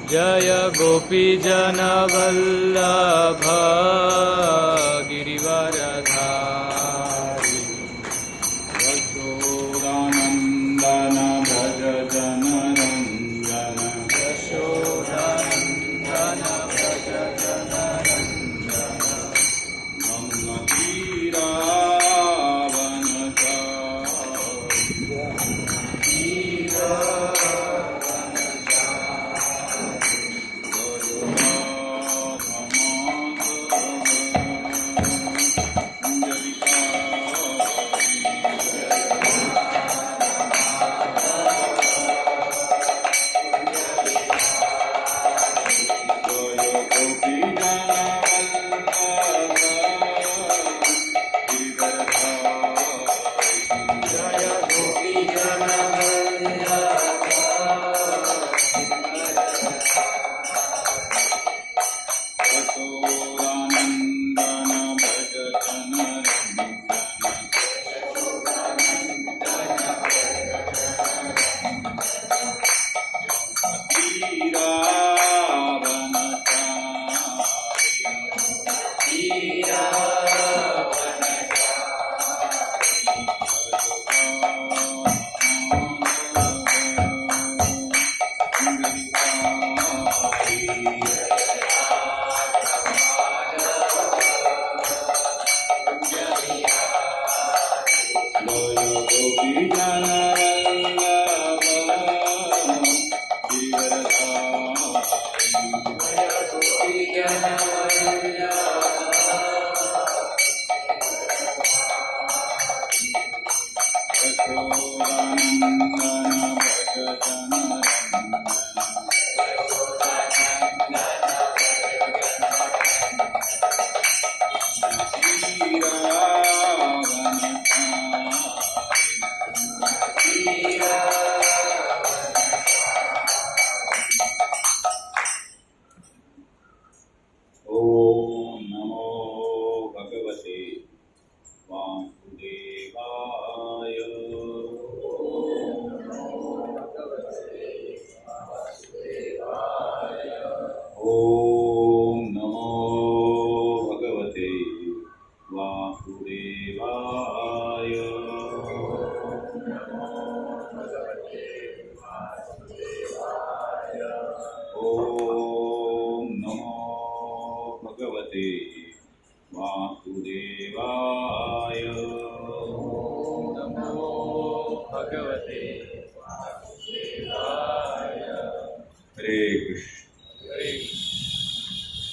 जय गोपीजन वल्लभ गिरिवरधारी यशोदानन्दन भज जनरञ्जन यशोदानन्दन भज जनरञ्जन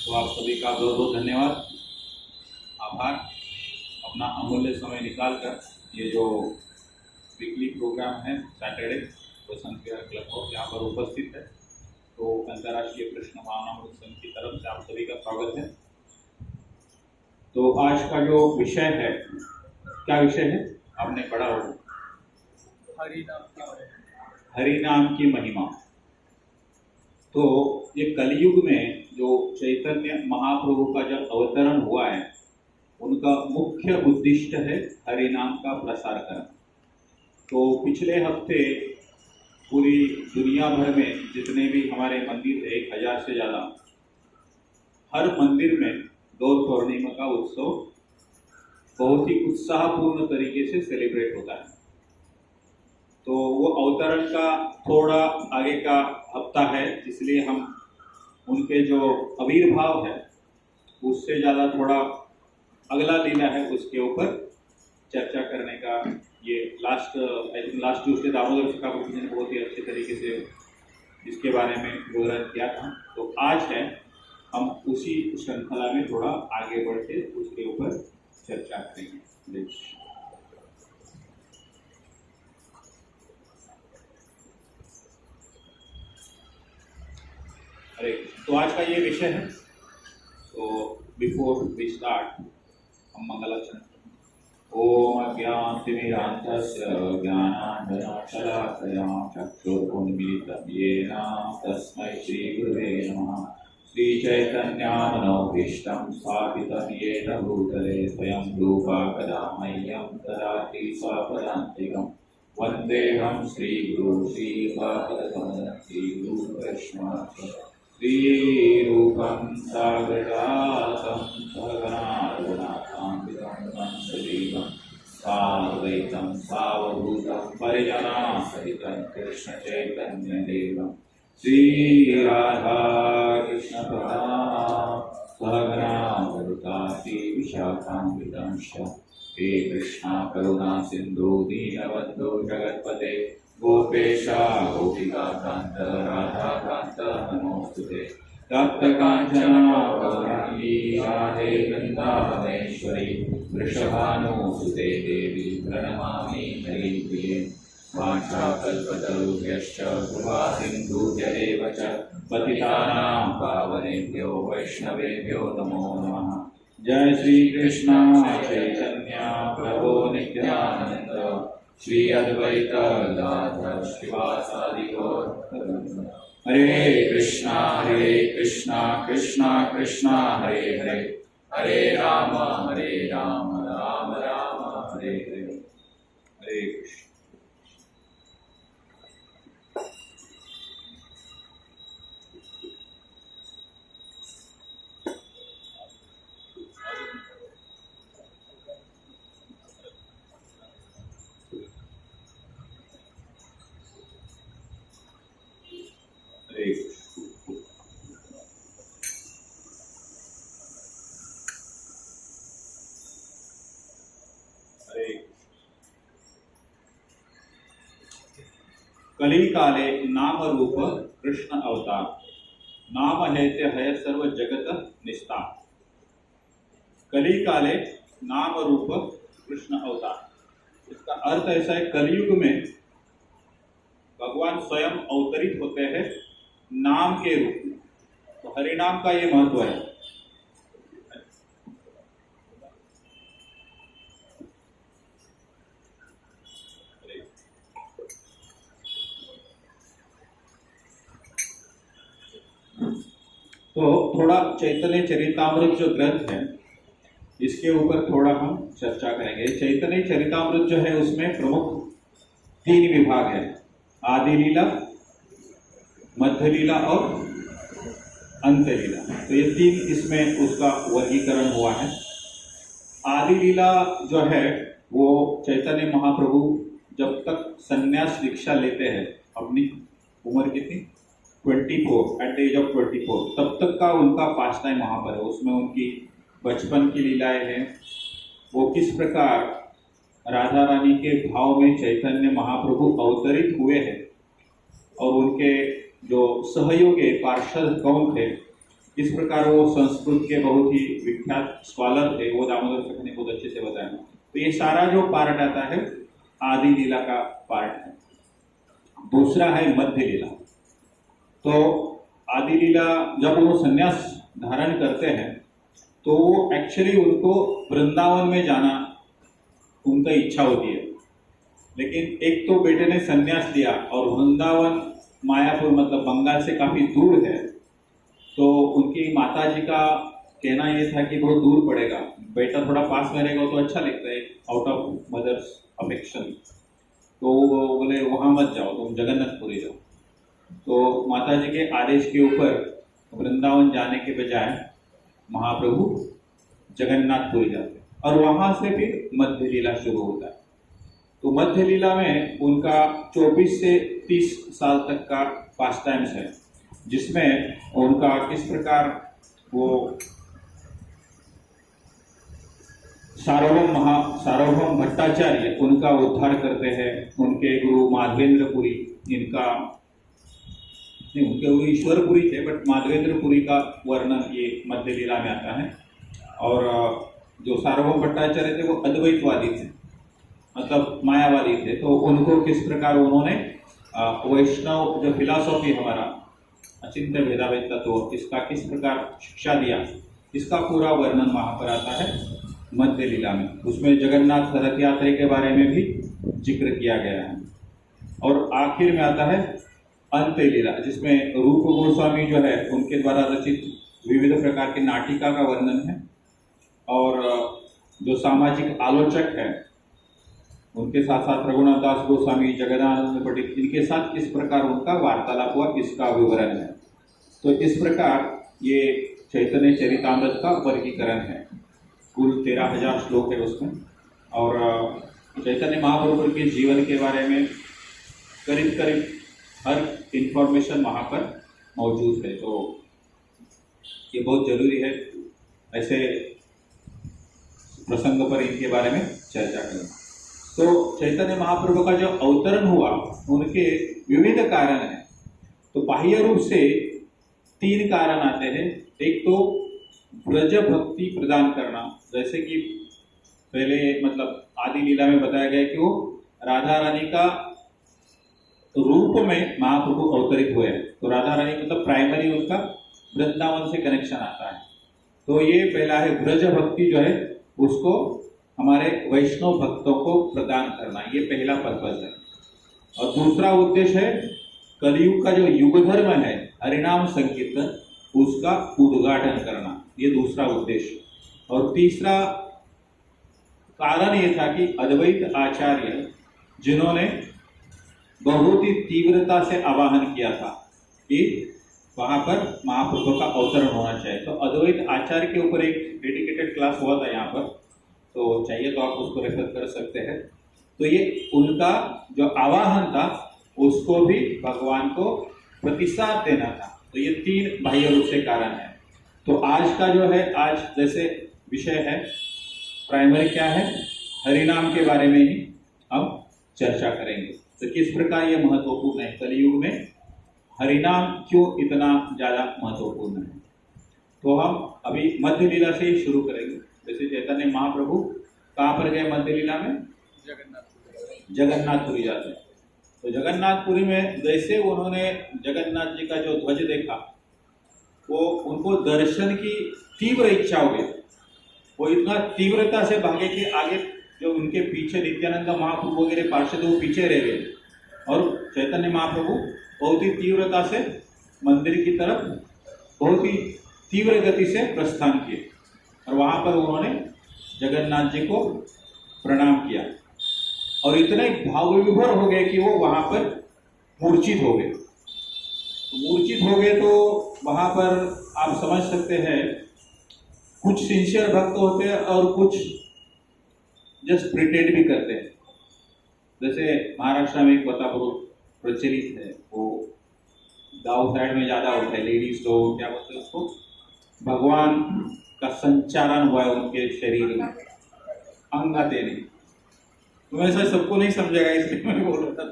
तो आप सभी का बहुत बहुत धन्यवाद, आभार। अपना अमूल्य समय निकालकर ये जो वीकली प्रोग्राम है Saturday Vasant Vihar club house यहाँ पर उपस्थित है, तो अंतर्राष्ट्रीय कृष्ण भावनामृत संघ की तरफ से आप सभी का स्वागत है। तो आज का जो विषय है, क्या विषय है आपने पढ़ा हो? हरि नाम की महिमा। तो ये कलयुग में जो चैतन्य महाप्रभु का जब अवतरण हुआ है, उनका मुख्य उद्देश्य है हरि नाम का प्रसार करना। तो पिछले हफ्ते पूरी दुनिया भर में जितने भी हमारे मंदिर थे, 1000 से ज़्यादा, हर मंदिर में गौर पूर्णिमा का उत्सव बहुत ही उत्साहपूर्ण तरीके से सेलिब्रेट होता है। तो वो अवतरण का थोड़ा आगे का हफ्ता है, इसलिए हम उनके जो आविर्भाव है उससे ज़्यादा थोड़ा अगला लीला है उसके ऊपर चर्चा करने का ये लास्ट ट्यूसडे दामोदर ठाकुर जी ने बहुत ही अच्छे तरीके से इसके बारे में विवरण किया था। तो आज है हम उसी श्रृंखला में थोड़ा आगे बढ़ के उसके ऊपर चर्चा करेंगे। हरे कृष्ण। तो आज का ये विषय है। तो बिफोर वी स्टार्ट हम मंगलाचरण। ओम अज्ञानतिमिरान्धस्य ज्ञानाञ्जनशलाकया चक्षुरुन्मीलितं येन तस्मै श्रीगुरुवे नमः। श्रीचैतन्यमनोभीष्टं स्थापितं येन भूतले स्वयं रूपा कदा मह्यं ददाति स्वपदान्तिकम्। वन्देऽहं श्रीगुरु श्रीपादकमलं श्रीगुरुवैष्णवं श्रीरूपं साग्रजातं सहगणार्गुणाकान्वितं वंशदेवं साद्वैतं सावधूतं परिजनासहितं कृष्णचैतन्यदेवं श्रीराधा कृष्णपदां सहगणा ललिता श्रीविशाखान्वितं हे कृष्णा करुणा सिंधु दीनबंधु जगत्पते गोपेशा गोपिका कांत राधा कांत नमोस्तुते। तप्त कांचना गौरांगी राधे वृंदावनेश्वरी वृषभानुसुते देवी प्रणमामि हरिप्रिये। वाञ्छाकल्पतरुभ्यश्च कृपा सिन्धुभ्येव च पतितानां पावनेभ्यो वैष्णवेभ्यो नमो नमः। जय श्री कृष्ण चैतन्य प्रभु नित्यानंद श्री अद्वैत गदाधर श्रीवासादि गौर भक्तवृंद। हरे कृष्णा कृष्णा कृष्णा हरे हरे हरे राम राम राम हरे हरे। हरे कृष्ण। कली काले नाम रूप कृष्ण अवतार नाम है ते हय सर्व जगत निस्तार। कली काले नाम रूप कृष्ण अवतार, इसका अर्थ ऐसा है कलयुग में भगवान स्वयं अवतरित होते हैं नाम के रूप में। तो हरिनाम का ये महत्व है। तो थोड़ा चैतन्य चरितामृत जो ग्रंथ है इसके ऊपर थोड़ा हम चर्चा करेंगे। चैतन्य चरितामृत जो है उसमें प्रमुख 3 विभाग है, आदि लीला, मध्य लीला और अंत्य लीला। तो ये 3 इसमें उसका वर्गीकरण हुआ है। आदि लीला जो है वो चैतन्य महाप्रभु जब तक संन्यास दीक्षा लेते हैं, अपनी उम्र कितनी 24, एट द एज ऑफ 24, तब तक का उनका पास टाइम वहाँ पर है। उसमें उनकी बचपन की लीलाएं हैं, वो किस प्रकार राधा रानी के भाव में चैतन्य महाप्रभु अवतरित हुए हैं और उनके जो सहयोगी पार्षद कौन थे, किस प्रकार वो संस्कृत के बहुत ही विख्यात स्कॉलर थे, वो दामोदर सख ने बहुत अच्छे से बताया। तो ये सारा जो पार्ट आता है आदि लीला का पार्ट है। दूसरा है मध्य लीला। तो आदि लीला जब वो संन्यास धारण करते हैं तो वो एक्चुअली उनको वृंदावन में जाना उनका इच्छा होती है, लेकिन एक तो बेटे ने संन्यास लिया और वृंदावन मायापुर मतलब बंगाल से काफ़ी दूर है, तो उनकी माताजी का कहना ये था कि बहुत दूर पड़ेगा, बेटा थोड़ा पास में रहेगा तो अच्छा लगता है, आउट ऑफ मदर्स अफेक्शन। तो वो बोले वहाँ मत जाओ, तुम जगन्नाथपुरी जाओ। तो माताजी के आदेश के ऊपर वृंदावन जाने के बजाय महाप्रभु जगन्नाथपुरी जाते और वहाँ से फिर मध्य लीला शुरू होता है। तो मध्य लीला में उनका 24 से 30 साल तक का पास टाइम्स है, जिसमें उनका किस प्रकार वो सार्वभौम भट्टाचार्य उनका उद्धार करते हैं। उनके गुरु माधवेंद्रपुरी, उनके गुरु ईश्वरपुरी थे, बट माधवेंद्रपुरी का वर्णन ये मध्य लीला में आता है। और जो सार्वभौम भट्टाचार्य थे वो अद्वैतवादी थे, मतलब मायावादी थे। तो उनको किस प्रकार उन्होंने वैष्णव जो फिलॉसफी हमारा अचिंत्य भेदाभेद तत्व, इसका किस प्रकार शिक्षा दिया, इसका पूरा वर्णन वहाँ पर आता है मध्य लीला में। उसमें जगन्नाथ रथ यात्रा के बारे में भी जिक्र किया गया है। और आखिर में आता है अंत्य लीला, जिसमें रूप गोस्वामी जो है उनके द्वारा रचित विविध प्रकार की नाटिका का वर्णन है। और जो सामाजिक आलोचक है उनके साथ साथ रघुनाथ दास गोस्वामी, जगदानंद पंडित, इनके साथ किस प्रकार उनका वार्तालाप हुआ, इसका विवरण है। तो इस प्रकार ये चैतन्य चरितामृत का वर्गीकरण है। कुल 13,000 श्लोक है उसमें। और चैतन्य महाप्रभु के जीवन के बारे में करीब करीब हर इंफॉर्मेशन वहाँ पर मौजूद है। तो ये बहुत जरूरी है ऐसे प्रसंग पर इनके बारे में चर्चा करना। तो चैतन्य महाप्रभु का जो अवतरण हुआ उनके विविध कारण हैं। तो बाह्य रूप से 3 कारण आते हैं। एक तो ब्रज भक्ति प्रदान करना, जैसे कि पहले मतलब आदि लीला में बताया गया कि वो राधा रानी का रूप में महाप्रभु अवतरित हुए। तो राधा रानी मतलब प्राइमरी उनका वृंदावन से कनेक्शन आता है। तो ये पहला है, ब्रज भक्ति जो है उसको हमारे वैष्णव भक्तों को प्रदान करना, ये पहला पर्पज है। और दूसरा उद्देश्य है कलयुग का जो युग धर्म है हरिनाम संकीर्तन, उसका उद्घाटन करना, ये दूसरा उद्देश्य। और तीसरा कारण ये था कि अद्वैत आचार्य जिन्होंने बहुत ही तीव्रता से आवाहन किया था कि वहाँ पर महाप्रभु का अवतरण होना चाहिए। तो अद्वैत आचार्य के ऊपर एक डेडिकेटेड क्लास हुआ था यहाँ पर, तो चाहिए तो आप उसको रेफर कर सकते हैं। तो ये उनका जो आवाहन था उसको भी भगवान को प्रतिसाद देना था। तो ये 3 बाह्य रूप से कारण है। तो आज का जो है, आज जैसे विषय है प्राइमरी क्या है, हरिनाम के बारे में ही हम चर्चा करेंगे। तो किस प्रकार ये महत्वपूर्ण है, कलयुग में हरिनाम क्यों इतना ज़्यादा महत्वपूर्ण है। तो हम अभी मध्य लीला से ही शुरू करेंगे। जैसे चैतन्य महाप्रभु कहाँ पर गए मध्य लीला में, जगन्नाथपुरी जाते हैं। तो जगन्नाथपुरी में जैसे उन्होंने जगन्नाथ जी का जो ध्वज देखा, वो उनको दर्शन की तीव्र इच्छा हो गई। वो इतना तीव्रता से भागे कि आगे जो उनके पीछे नित्यानंद महाप्रभु वगैरह पार्षद वो पीछे रह गए। और चैतन्य महाप्रभु बहुत ही तीव्रता से मंदिर की तरफ बहुत ही तीव्र गति से प्रस्थान किए। और वहाँ पर उन्होंने जगन्नाथ जी को प्रणाम किया और इतने भाव विभोर हो गए कि वो वहाँ पर मूर्छित हो गए। मूर्छित हो गए तो वहाँ पर आप समझ सकते हैं, कुछ सिंसियर भक्त होते हैं और कुछ जस्ट प्रिटेंड भी करते हैं। जैसे महाराष्ट्र में एक बता बहुत प्रचलित है, वो गाँव साइड में ज़्यादा होता है, लेडीज लोग क्या बोलते हैं उसको, भगवान का संचारण हुआ है उनके शरीर में अंग देने। तो वैसा सबको नहीं समझेगा इसलिए मैं बोल रहा था।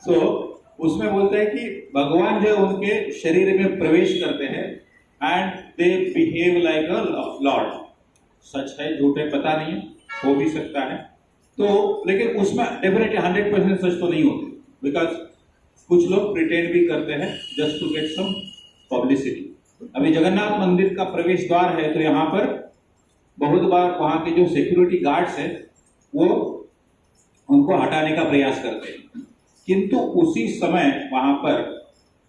सो उसमें बोलते हैं कि भगवान जो उनके शरीर में प्रवेश करते हैं and they behave like a lord. सच है झूठ है पता नहीं, हो भी सकता है। तो लेकिन उसमें डेफिनेटली 100% सच तो नहीं होते, बिकॉज कुछ लोग प्रिटेंड भी करते हैं just to get some publicity. अभी जगन्नाथ मंदिर का प्रवेश द्वार है, तो यहाँ पर बहुत बार वहाँ के जो सिक्योरिटी गार्ड्स हैं वो उनको हटाने का प्रयास करते हैं। किंतु उसी समय वहाँ पर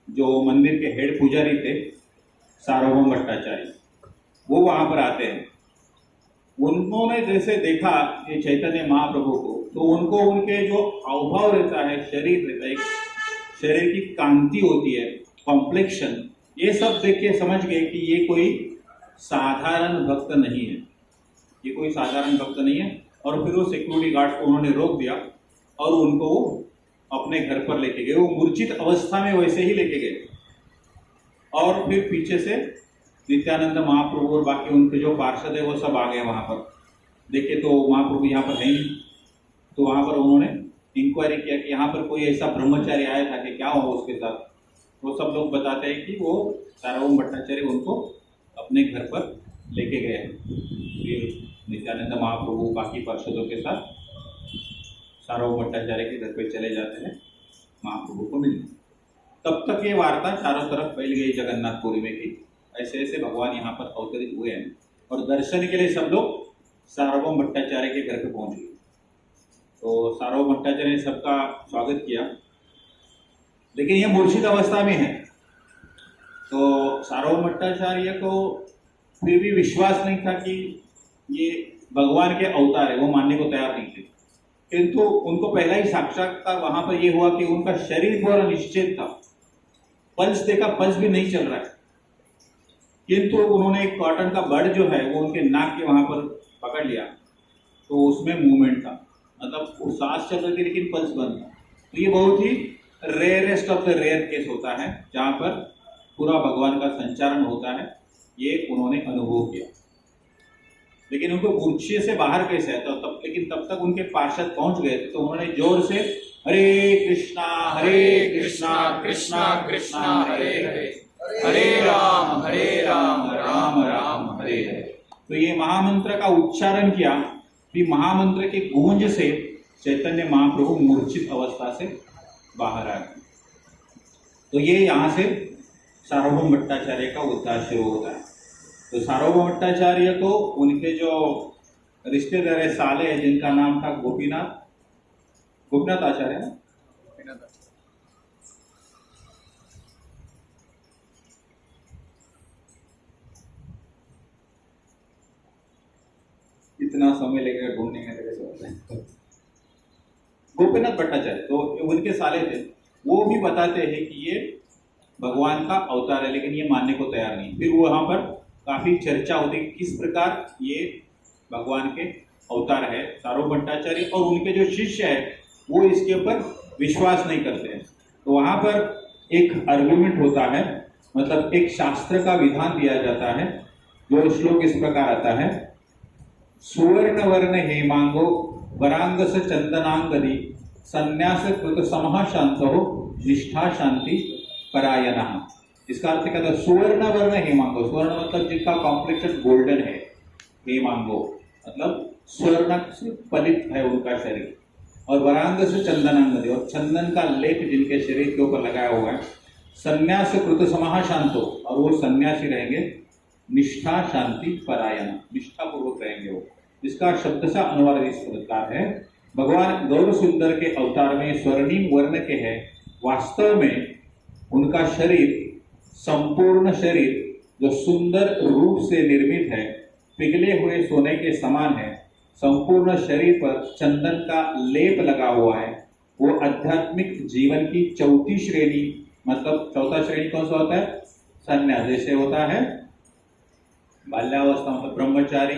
जो मंदिर के हेड पुजारी थे सार्वभौम भट्टाचार्य, वो वहाँ पर आते हैं। उन्होंने जैसे देखा ये चैतन्य महाप्रभु को, तो उनको उनके जो हावभाव रहता है, शरीर रहता है, शरीर की कांति होती है, कॉम्प्लेक्शन, ये सब देख के समझ गए कि ये कोई साधारण भक्त नहीं है, ये कोई साधारण भक्त नहीं है। और फिर वो सिक्योरिटी गार्ड को उन्होंने रोक दिया और उनको वो अपने घर पर लेके गए। वो मूर्छित अवस्था में वैसे ही लेके गए। और फिर पीछे से नित्यानंद महाप्रभु और बाकी उनके जो पार्षद है वो सब आ गए वहाँ पर। देखे तो महाप्रभु यहाँ पर है नहीं। तो वहाँ पर उन्होंने इंक्वायरी किया कि यहाँ पर कोई ऐसा ब्रह्मचारी आया था कि क्या हुआ उसके साथ। वो सब लोग बताते हैं कि वो सार्वभौम भट्टाचार्य उनको अपने घर पर लेके गए हैं। फिर नित्यानंद महाप्रभु बाकी पार्षदों के साथ सार्वभौम भट्टाचार्य के घर पे चले जाते हैं महाप्रभु को मिलने। तब तक ये वार्ता चारों तरफ फैल गई जगन्नाथपुरी में कि ऐसे ऐसे भगवान यहाँ पर अवतरित हुए हैं। और दर्शन के लिए सब लोग सार्वभौम भट्टाचार्य के घर पे पहुंच गए। तो सार्वभौम भट्टाचार्य ने सबका स्वागत किया, लेकिन ये मूर्छित अवस्था में है। तो सार्वभौम भट्टाचार्य को फिर भी विश्वास नहीं था कि ये भगवान के अवतार है, वो मानने को तैयार नहीं थे। किंतु उनको पहला ही साक्षात्कार वहां पर यह हुआ कि उनका शरीर पूरा निश्चित था, पल्स देखा, पल्स भी नहीं चल रहा है। किंतु उन्होंने एक कॉटन का बड जो है वो उनके नाक के वहां पर पकड़ लिया, तो उसमें मूवमेंट था, मतलब वो सांस चल रही थी लेकिन पल्स बंद था। तो ये बहुत ही rarest of the rare case होता है जहां पर पूरा भगवान का संचारण होता है, ये उन्होंने अनुभव किया। लेकिन उनको मूर्छे से बाहर कैसे है, लेकिन तब तक उनके पार्षद पहुंच गए थे, तो उन्होंने जोर से हरे कृष्णा कृष्णा कृष्णा हरे हरे, हरे राम राम राम हरे हरे। तो ये महामंत्र का उच्चारण किया, भी महामंत्र के गूंज से चैतन्य महाप्रभु मूर्छित अवस्था से बाहर आ गए। तो ये यहाँ से सार्वभौम भट्टाचार्य का उद्धार शुरू होता है। तो सार्वभौम भट्टाचार्य को उनके जो रिश्तेदार है, साले हैं, जिनका नाम था गोपीनाथ आचार्य, इतना समय लेकर ढूंढने में कैसे होता है। गोपीनाथ भट्टाचार्य तो उनके साले थे, वो भी बताते हैं कि ये भगवान का अवतार है, लेकिन ये मानने को तैयार नहीं। फिर वहां पर काफी चर्चा होती है किस प्रकार ये भगवान के अवतार है। सार्वभौम भट्टाचार्य और उनके जो शिष्य है वो इसके ऊपर विश्वास नहीं करते हैं। तो वहां पर एक आर्गुमेंट होता है, मतलब एक शास्त्र का विधान दिया जाता है। जो श्लोक इस प्रकार आता है, सुवर्ण वर्ण हेमांगो वरांगस चंदनांगदी संन्यास कृत समः शांतो निष्ठा शांति परायणः। इसका अर्थ क्या था, सुवर्ण वर्ण हेमांगो, स्वर्ण मतलब जिनका कॉम्प्लेक्शन गोल्डन है, हेमांगो मतलब स्वर्ण से पलित है उनका शरीर, और वरांग से चंदनांगदी, और चंदन का लेप जिनके शरीर के ऊपर लगाया हुआ है, संन्यास कृत समः शांतो, और वो सन्यासी रहेंगे, निष्ठा शांति परायण, निष्ठा पूर्वक रहेंगे वो। इसका शब्द सा अनुवाद इस प्रकार है, भगवान गौर सुंदर के अवतार में स्वर्णिम वर्ण के हैं, वास्तव में उनका शरीर, संपूर्ण शरीर जो सुंदर रूप से निर्मित है, पिघले हुए सोने के समान है, संपूर्ण शरीर पर चंदन का लेप लगा हुआ है, वो आध्यात्मिक जीवन की चौथी श्रेणी, मतलब चौथा श्रेणी कौन सा होता है, संन्यास। जैसे होता है बाल्यावस्था मतलब ब्रह्मचारी,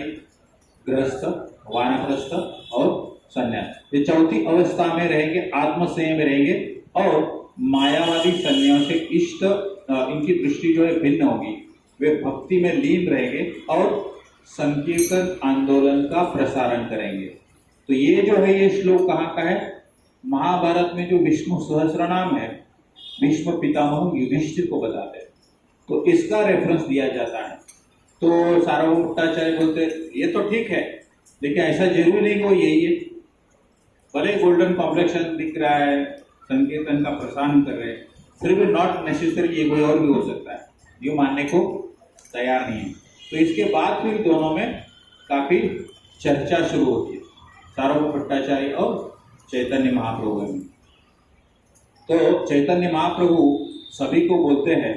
गृहस्थ, वानप्रस्थ और संन्यास, ये चौथी अवस्था में रहेंगे, आत्मसंयम में रहेंगे, और मायावादी सन्यासी इष्ट इनकी दृष्टि जो है भिन्न होगी, वे भक्ति में लीन रहेंगे और संकीर्तन आंदोलन का प्रसारण करेंगे। तो ये जो है ये श्लोक कहाँ का है, महाभारत में जो विष्णु सहस्रनाम है, भीष्म पितामह युधिष्ठिर को बताते हैं, तो इसका रेफरेंस दिया जाता है। तो सार्वभौम भट्टाचार्य बोलते ये तो ठीक है, लेकिन ऐसा जरूरी नहीं वो यही है, भले गोल्डन कॉम्प्लेक्शन दिख रहा है, संकीर्तन का प्रसारण कर रहे हैं, फिर भी नॉट नेसेसरी, ये कोई और भी हो सकता है, ये मानने को तैयार नहीं है। तो इसके बाद फिर दोनों में काफी चर्चा शुरू होती है, सार्वभौम भट्टाचार्य और चैतन्य महाप्रभु में। तो चैतन्य महाप्रभु सभी को बोलते हैं,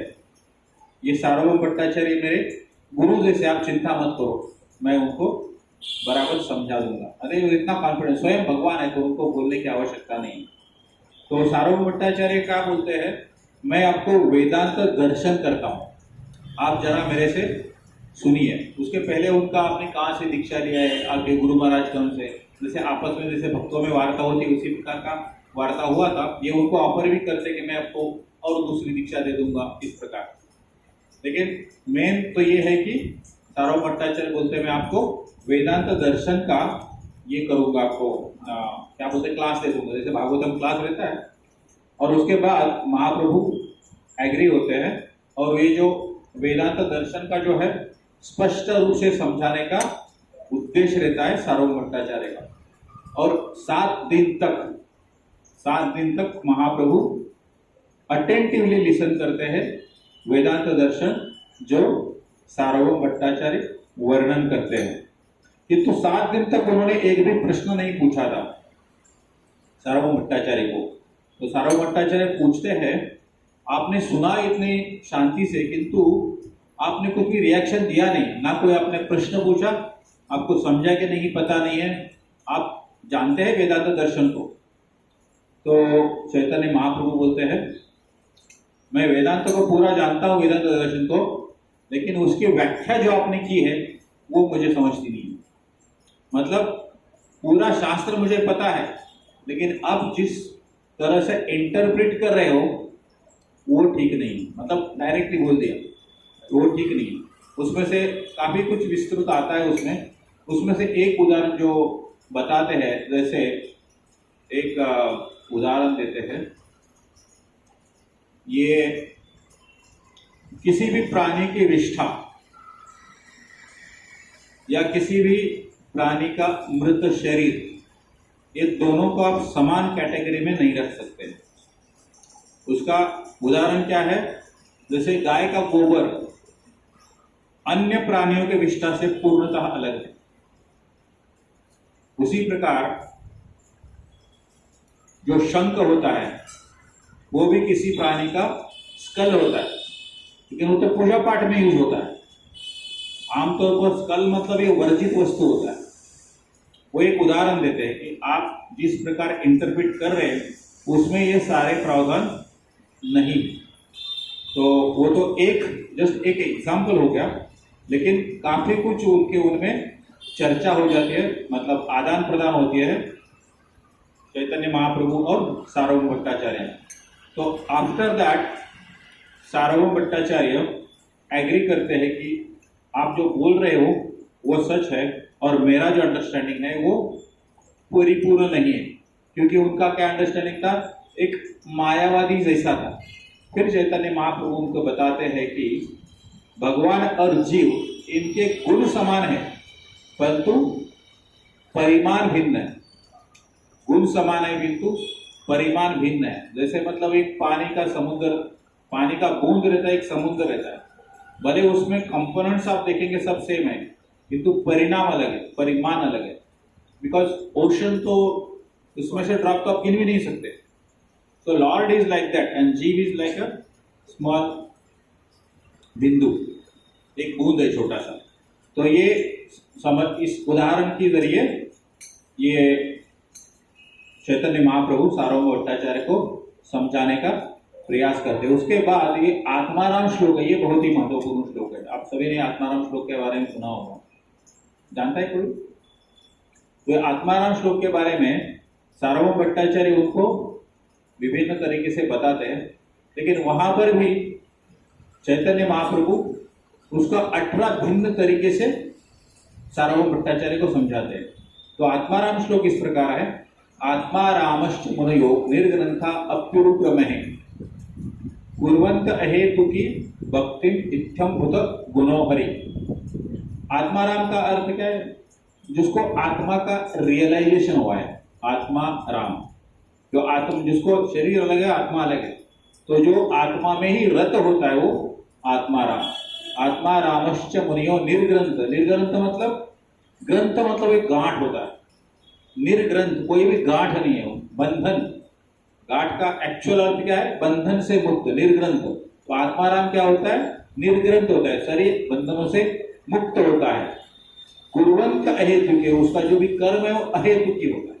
ये सार्वभौम भट्टाचार्य मेरे गुरु जैसे, आप चिंता मत करो, मैं उनको बराबर समझा दूंगा। अरे वो इतना कॉन्फिडेंस, स्वयं भगवान है तो उनको बोलने की आवश्यकता नहीं। तो सार्वभौम भट्टाचार्य क्या बोलते हैं, मैं आपको वेदांत दर्शन करता हूँ, आप जरा मेरे से सुनिए। उसके पहले उनका आपने कहाँ से दीक्षा लिया है, आपके गुरु महाराज कौन से, जैसे आपस में जैसे भक्तों में वार्ता होती है उसी प्रकार का वार्ता हुआ था। ये उनको ऑफर भी करते कि मैं आपको और दूसरी दीक्षा दे दूंगा इस प्रकार। लेकिन मेन तो ये है कि सार्वभौम भट्टाचार्य बोलते हैं मैं आपको वेदांत दर्शन का ये करूँगा, आपको क्या बोलते क्लास दे दूंगा, जैसे भागवतम क्लास रहता है। और उसके बाद महाप्रभु एग्री होते हैं, और ये जो वेदांत दर्शन का जो है स्पष्ट रूप से समझाने का उद्देश्य रहता है सार्वभौम भट्टाचार्य का। और 7 दिन तक महाप्रभु अटेंटिवली लिसन करते हैं वेदांत दर्शन जो सार्वभौम भट्टाचार्य वर्णन करते हैं। किंतु 7 दिन तक उन्होंने एक भी प्रश्न नहीं पूछा था सार्वभौम भट्टाचार्य को। तो सार्वभौम भट्टाचार्य पूछते हैं, आपने सुना इतनी शांति से, किंतु आपने कुछ भी रिएक्शन दिया नहीं, ना कोई आपने प्रश्न पूछा, आपको समझा कि नहीं पता नहीं है, आप जानते हैं वेदांत दर्शन को। तो चैतन्य महाप्रभु बोलते हैं, मैं वेदांत को पूरा जानता हूँ, वेदांत दर्शन को, लेकिन उसकी व्याख्या जो आपने की है वो मुझे समझती नहीं है। मतलब पूरा शास्त्र मुझे पता है, लेकिन अब जिस तरह से इंटरप्रेट कर रहे हो वो ठीक नहीं। मतलब डायरेक्टली बोल दिया वो ठीक नहीं। उसमें से काफी कुछ विस्तृत आता है उसमें से एक उदाहरण जो बताते हैं, जैसे एक उदाहरण देते हैं, ये किसी भी प्राणी की विष्ठा या किसी भी प्राणी का मृत शरीर, ये दोनों को आप समान कैटेगरी में नहीं रख सकते। उसका उदाहरण क्या है? जैसे गाय का गोबर अन्य प्राणियों के विष्ठा से पूर्णतः अलग है, उसी प्रकार जो शंख होता है वो भी किसी प्राणी का स्कल होता है, लेकिन वो तो पूजा पाठ में यूज होता है। आमतौर पर स्कल मतलब ये वर्जित वस्तु होता है। वो एक उदाहरण देते हैं कि आप जिस प्रकार इंटरप्रेट कर रहे हैं उसमें ये सारे प्रावधान नहीं। तो वो तो जस्ट एक एग्जाम्पल हो गया, लेकिन काफी कुछ उनमें चर्चा हो जाती है, मतलब आदान प्रदान होती है चैतन्य महाप्रभु और सार्वभौम भट्टाचार्य। तो after that Sarvabhauma Bhattacharya agree करते हैं कि आप जो बोल रहे हो वो सच है और मेरा जो अंडरस्टैंडिंग है वो परिपूर्ण नहीं है, क्योंकि उनका क्या अंडरस्टैंडिंग था, एक मायावादी जैसा था। फिर चैतन्य महाप्रभु उनको बताते हैं कि भगवान और जीव इनके गुण समान है, परंतु परिमाण भिन्न है। गुण समान है किंतु परिमाण भिन्न है। जैसे मतलब एक पानी का बूंद रहता है, एक समुद्र रहता है, भले उसमें कंपोनेंट्स आप देखेंगे सब सेम है, किंतु परिणाम अलग है, परिमाण अलग है। बिकॉज ओशन तो उसमें से ड्रॉप तो आप गिन भी नहीं सकते। So lord is like that and जीव इज लाइक अ स्मॉल बिंदु, एक बूंद है छोटा सा। तो ये इस उदाहरण के जरिए ये चैतन्य महाप्रभु सार्वभौम भट्टाचार्य को समझाने का प्रयास करते हैं। उसके बाद ये आत्माराम श्लोक है, ये बहुत ही महत्वपूर्ण श्लोक है। आप सभी ने आत्माराम श्लोक के बारे में सुना होगा, जानता है कोई? तो आत्माराम श्लोक के बारे में सार्वभौम भट्टाचार्य उनको विभिन्न तरीके से बताते हैं, लेकिन वहां पर भी चैतन्य महाप्रभु उसका 18 भिन्न तरीके से सार्वभौम भट्टाचार्य को समझाते हैं। तो आत्माराम श्लोक इस प्रकार है, आत्मारामश्च मुनयो निर्ग्रंथा अप्युरुक्रमहे कुर्वन्त अहेतुकी भक्ति इत्थम भूत गुणोहरि। आत्माराम का अर्थ क्या है? जिसको आत्मा का रियलाइजेशन हुआ है, आत्मा राम। जो जिसको शरीर अलग है, आत्मा अलग है, तो जो आत्मा में ही रत होता है वो आत्माराम। आत्मारामश्च मुनियो निर्ग्रंथ, निर्ग्रंथ मतलब ग्रंथ मतलब एक गांठ होता है, निर्ग्रंथ कोई भी गांठ नहीं है, बंधन। गांठ का एक्चुअल अर्थ क्या है? बंधन से मुक्त, निर्ग्रंथ। तो आत्माराम क्या होता है? निर्ग्रंथ होता है, शरीर बंधनों से मुक्त होता है। कुर्वन्त अहेतुके, उसका जो भी कर्म है वो अहेतुकी होता है।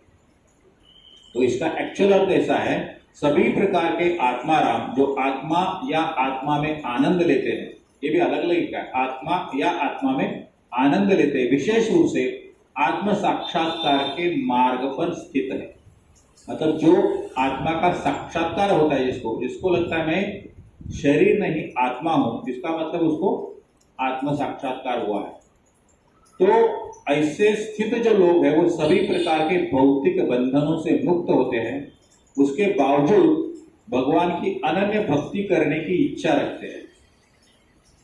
तो इसका एक्चुअल अर्थ ऐसा है, सभी प्रकार के आत्माराम जो आत्मा या आत्मा में आनंद लेते हैं, ये भी अलग अलग है, आत्मा या आत्मा में आनंद लेते हैं, विशेष रूप से आत्म साक्षात्कार के मार्ग पर स्थित है। मतलब जो आत्मा का साक्षात्कार होता है, जिसको लगता है मैं शरीर नहीं आत्मा हूं, जिसका मतलब उसको आत्म साक्षात्कार हुआ है। तो ऐसे स्थित जो लोग हैं वो सभी प्रकार के भौतिक बंधनों से मुक्त होते हैं, उसके बावजूद भगवान की अनन्य भक्ति करने की इच्छा रखते हैं।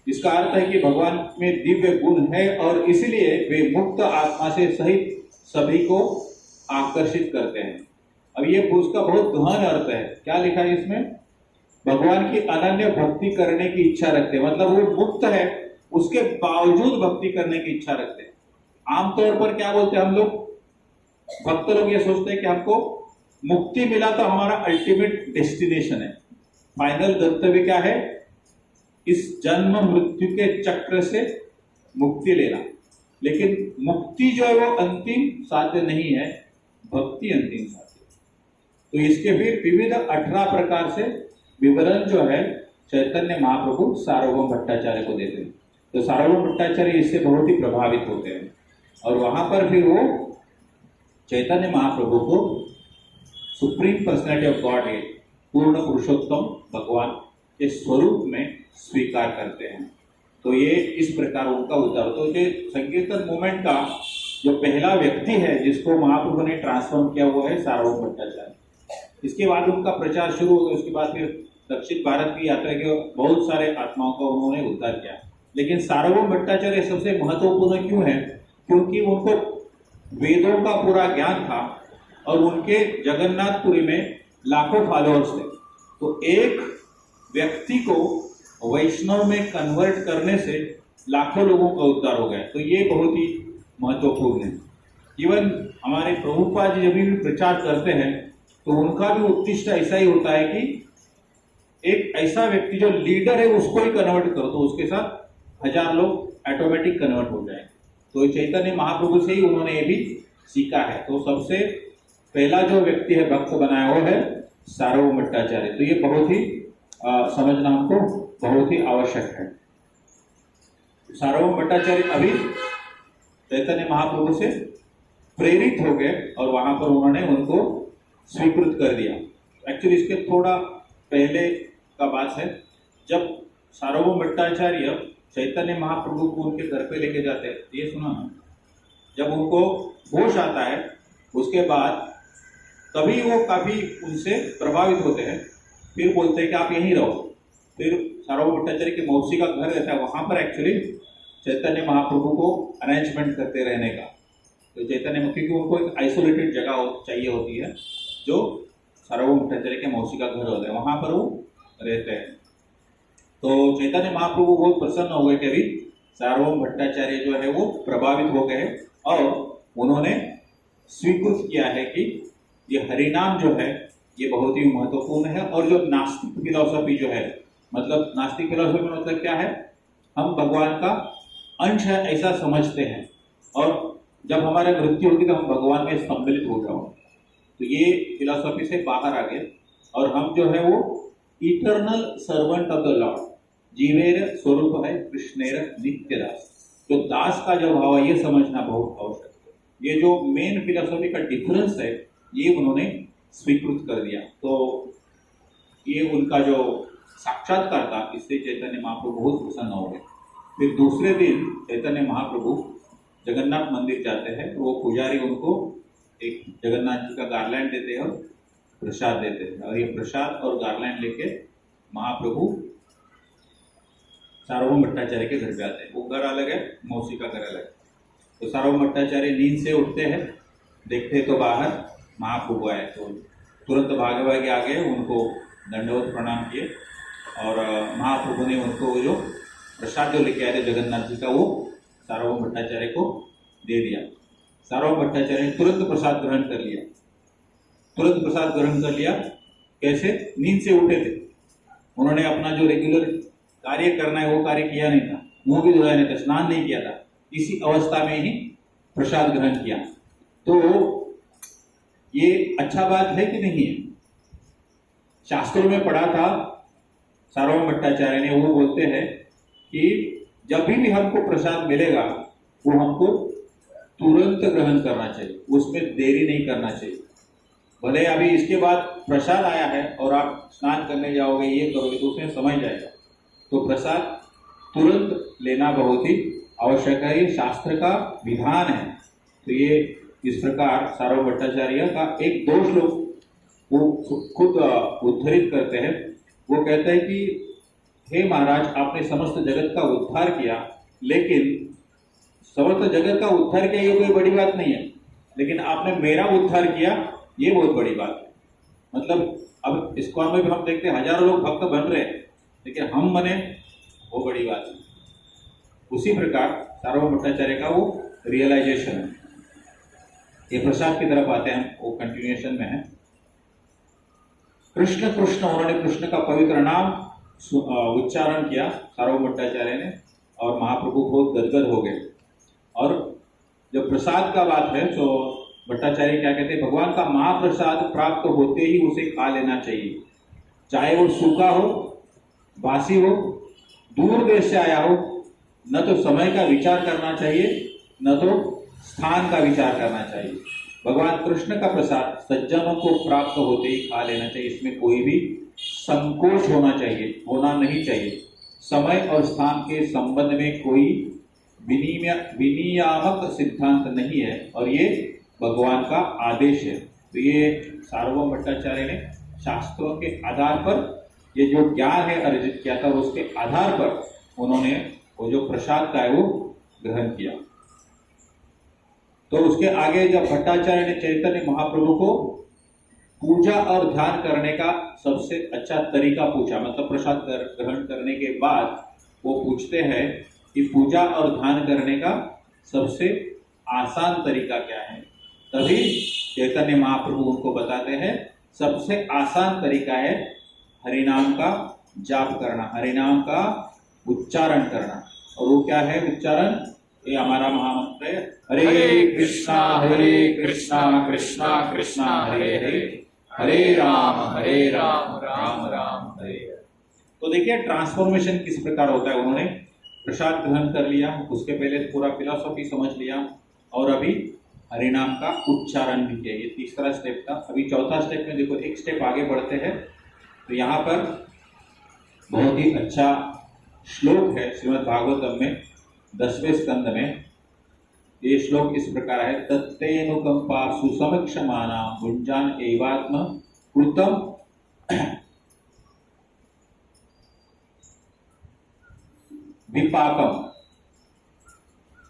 इसका अर्थ है कि भगवान में दिव्य गुण है और इसलिए वे मुक्त आत्मा से सहित सभी को आकर्षित करते हैं। अब ये उसका बहुत गहन अर्थ है। क्या लिखा है इसमें? भगवान की अनन्य भक्ति करने की इच्छा रखते हैं, मतलब वो मुक्त है उसके बावजूद भक्ति करने की इच्छा रखते हैं। आमतौर पर क्या बोलते हैं हम लोग, भक्त लोग ये सोचते हैं कि हमको मुक्ति मिला तो हमारा अल्टीमेट डेस्टिनेशन है, फाइनल गंतव्य क्या है, इस जन्म मृत्यु के चक्र से मुक्ति लेना। लेकिन मुक्ति जो है वो अंतिम साध्य नहीं है, भक्ति अंतिम साध्य। तो इसके भी विविध 18 प्रकार से विवरण जो है चैतन्य महाप्रभु सार्वभौम भट्टाचार्य को देते हैं। तो सार्वभौम भट्टाचार्य इससे बहुत ही प्रभावित होते हैं और वहां पर फिर वो चैतन्य महाप्रभु को सुप्रीम पर्सनैलिटी ऑफ गॉड है, पूर्ण पुरुषोत्तम भगवान के स्वरूप में स्वीकार करते हैं। तो ये इस प्रकार उनका उद्धार। तो ये संकीर्तन मूवमेंट का जो पहला व्यक्ति है जिसको महाप्रभु ने ट्रांसफॉर्म किया हुआ है सार्वभौम भट्टाचार्य। इसके बाद उनका प्रचार शुरू हो गया, उसके बाद फिर दक्षिण भारत की यात्रा के बहुत सारे आत्माओं का उन्होंने उद्धार किया। लेकिन सार्वभौम भट्टाचार्य सबसे महत्वपूर्ण क्यों है, क्योंकि उनको वेदों का पूरा ज्ञान था और उनके जगन्नाथपुरी में लाखों फॉलोअर्स थे। तो एक व्यक्ति को वैष्णव में कन्वर्ट करने से लाखों लोगों का उद्धार हो गया। तो ये बहुत ही महत्वपूर्ण है। इवन हमारे प्रभुपाद जी जब भी प्रचार करते हैं तो उनका भी उद्दिष्ट ऐसा ही होता है कि एक ऐसा व्यक्ति जो लीडर है उसको ही कन्वर्ट करो तो उसके साथ 1000 लोग ऑटोमेटिक कन्वर्ट हो जाए। तो चैतन्य महाप्रभु से ही उन्होंने ये भी सीखा है। तो सबसे पहला जो व्यक्ति है भक्त बनाया वो है सार्वभौम भट्टाचार्य। तो ये बहुत ही समझना हमको बहुत ही आवश्यक है। सार्वभौम भट्टाचार्य अभी चैतन्य महाप्रभु से प्रेरित हो गए और वहां पर उन्होंने उनको स्वीकृत कर दिया। एक्चुअली इसके थोड़ा पहले का बात है, जब सार्वभौम भट्टाचार्य चैतन्य महाप्रभु को उनके घर पे लेके जाते हैं, ये सुना ना, जब उनको होश आता है उसके बाद तभी वो काफी उनसे प्रभावित होते हैं। फिर बोलते हैं कि आप यहीं रहो। फिर सार्वभौम भट्टाचार्य की मौसी का घर रहता है, वहां पर एक्चुअली चैतन्य महाप्रभु को अरेंजमेंट करते रहने का। तो चैतन्य मुखी को उनको एक आइसोलेटेड जगह चाहिए होती है जो सार्वभौम भट्टाचार्य के मौसी का घर होता है, वहां पर वो रहते हैं। तो चैतन्य महाप्रभु बहुत प्रसन्न हो गए कि अभी सार्वभौम भट्टाचार्य जो है वो प्रभावित हो गए और उन्होंने स्वीकृत किया है कि ये हरिनाम जो है ये बहुत ही महत्वपूर्ण है। और जो नास्तिक फिलॉसफी जो है, मतलब नास्तिक फिलॉसफी में मतलब क्या है, हम भगवान का अंश है ऐसा समझते हैं और जब हमारा मृत्यु होगी तो हम भगवान में सम्मिलित हो जाओ। तो ये फिलॉसफी से बाहर आ गए और हम जो है वो eternal servant of the lord, जीवेर स्वरूप है कृष्णेर नित्य दास। तो दास का जो भाव है ये समझना बहुत आवश्यक है। ये जो मेन फिलॉसफी का डिफरेंस है ये उन्होंने स्वीकृत कर दिया। तो ये उनका जो साक्षात्कार था इससे चैतन्य महाप्रभु बहुत प्रसन्न हो गए। फिर दूसरे दिन चैतन्य महाप्रभु जगन्नाथ मंदिर जाते हैं तो वो पुजारी उनको एक जगन्नाथ जी का गार्लैंड देते हैं और प्रसाद देते हैं। और ये प्रसाद और गार्लैंड लेके महाप्रभु सार्वभौम भट्टाचार्य के घर पे आते हैं। वो घर अलग है, मौसी का घर अलग है। तो सार्वभौम भट्टाचार्य नींद से उठते हैं, देखते तो बाहर महाप्रभु आए, तो तुरंत भागे भागे आ गए, उनको दंडवत प्रणाम किए और महाप्रभु ने उनको जो प्रसाद जो लेके आए थे जगन्नाथ जी का वो सार्वभौम भट्टाचार्य को दे दिया। सार्वभौम भट्टाचार्य ने तुरंत प्रसाद ग्रहण कर लिया। तुरंत प्रसाद ग्रहण कर लिया कैसे, नींद से उठे थे, उन्होंने अपना जो रेगुलर कार्य करना है वो कार्य किया नहीं था, मुंह भी धोया नहीं था, स्नान नहीं किया था, इसी अवस्था में ही प्रसाद ग्रहण किया। तो ये अच्छा बात है कि नहीं है? शास्त्रों में पढ़ा था सार्वभौम भट्टाचार्य ने, वो बोलते हैं कि जब भी हमको प्रसाद मिलेगा वो हमको तुरंत ग्रहण करना चाहिए, उसमें देरी नहीं करना चाहिए। भले अभी इसके बाद प्रसाद आया है और आप स्नान करने जाओगे ये करोगे तो उसमें समय जाएगा। तो प्रसाद तुरंत लेना बहुत ही आवश्यक है, ये शास्त्र का विधान है। तो ये इस प्रकार सार्वभौम भट्टाचार्य का एक दोष लोग वो खुद उद्धरित करते हैं। वो कहते हैं कि हे महाराज, आपने समस्त जगत का उद्धार किया, लेकिन समस्त जगत का उद्धार किया ये कोई बड़ी बात नहीं है, लेकिन आपने मेरा उद्धार किया ये बहुत बड़ी बात है। मतलब अब इस्कॉन में भी हम देखते हैं हजारों लोग भक्त बन रहे हैं, लेकिन हम बने वो बड़ी बात है। उसी प्रकार सार्वभौम भट्टाचार्य का वो रियलाइजेशन है। ये प्रसाद की तरफ आते हैं, वो कंटिन्यूएशन में है। कृष्ण कृष्ण, उन्होंने कृष्ण का पवित्र नाम उच्चारण किया सार्वभौम भट्टाचार्य ने, और महाप्रभु बहुत गदगद हो गए। और जब प्रसाद का बात है तो भट्टाचार्य क्या कहते हैं, भगवान का महाप्रसाद प्राप्त होते ही उसे खा लेना चाहिए, चाहे वो सूखा हो, बासी हो, दूर देश से आया हो। न तो समय का विचार करना चाहिए, न तो स्थान का विचार करना चाहिए। भगवान कृष्ण का प्रसाद सज्जनों को प्राप्त होते ही खा लेना चाहिए, इसमें कोई भी संकोच होना नहीं चाहिए। समय और स्थान के संबंध में कोई विनियामक सिद्धांत नहीं है, और ये भगवान का आदेश है। तो ये सार्वभौम भट्टाचार्य ने शास्त्रों के आधार पर ये जो ज्ञान है अर्जित किया था, उसके आधार पर उन्होंने वो जो प्रसाद का है वो ग्रहण किया। तो उसके आगे जब भट्टाचार्य ने चैतन्य महाप्रभु को पूजा और ध्यान करने का सबसे अच्छा तरीका पूछा, मतलब प्रसाद ग्रहण करने के बाद वो पूछते हैं कि पूजा और ध्यान करने का सबसे आसान तरीका क्या है। तभी चैतन्य महाप्रभु उनको बताते हैं सबसे आसान तरीका है हरिनाम का जाप करना, हरिनाम का उच्चारण करना। और वो क्या है उच्चारण? ये हमारा महामंत्र है, हरे कृष्णा कृष्णा कृष्णा हरे हरे, हरे राम राम राम हरे हरे। तो देखिए ट्रांसफॉर्मेशन किस प्रकार होता है। उन्होंने प्रसाद ग्रहण कर लिया, उसके पहले पूरा फिलॉसफी समझ लिया, और अभी हरिनाम का उच्चारण भी किया। ये तीसरा स्टेप था। अभी चौथा स्टेप में देखो, एक स्टेप आगे बढ़ते हैं। तो यहाँ पर बहुत ही अच्छा श्लोक है श्रीमद् भागवतम में 10वें स्कंद में। ये श्लोक इस प्रकार है, तत्तेनुकंपा सुसमक्षमाना भुंजान एवात्म कृतम विपाकम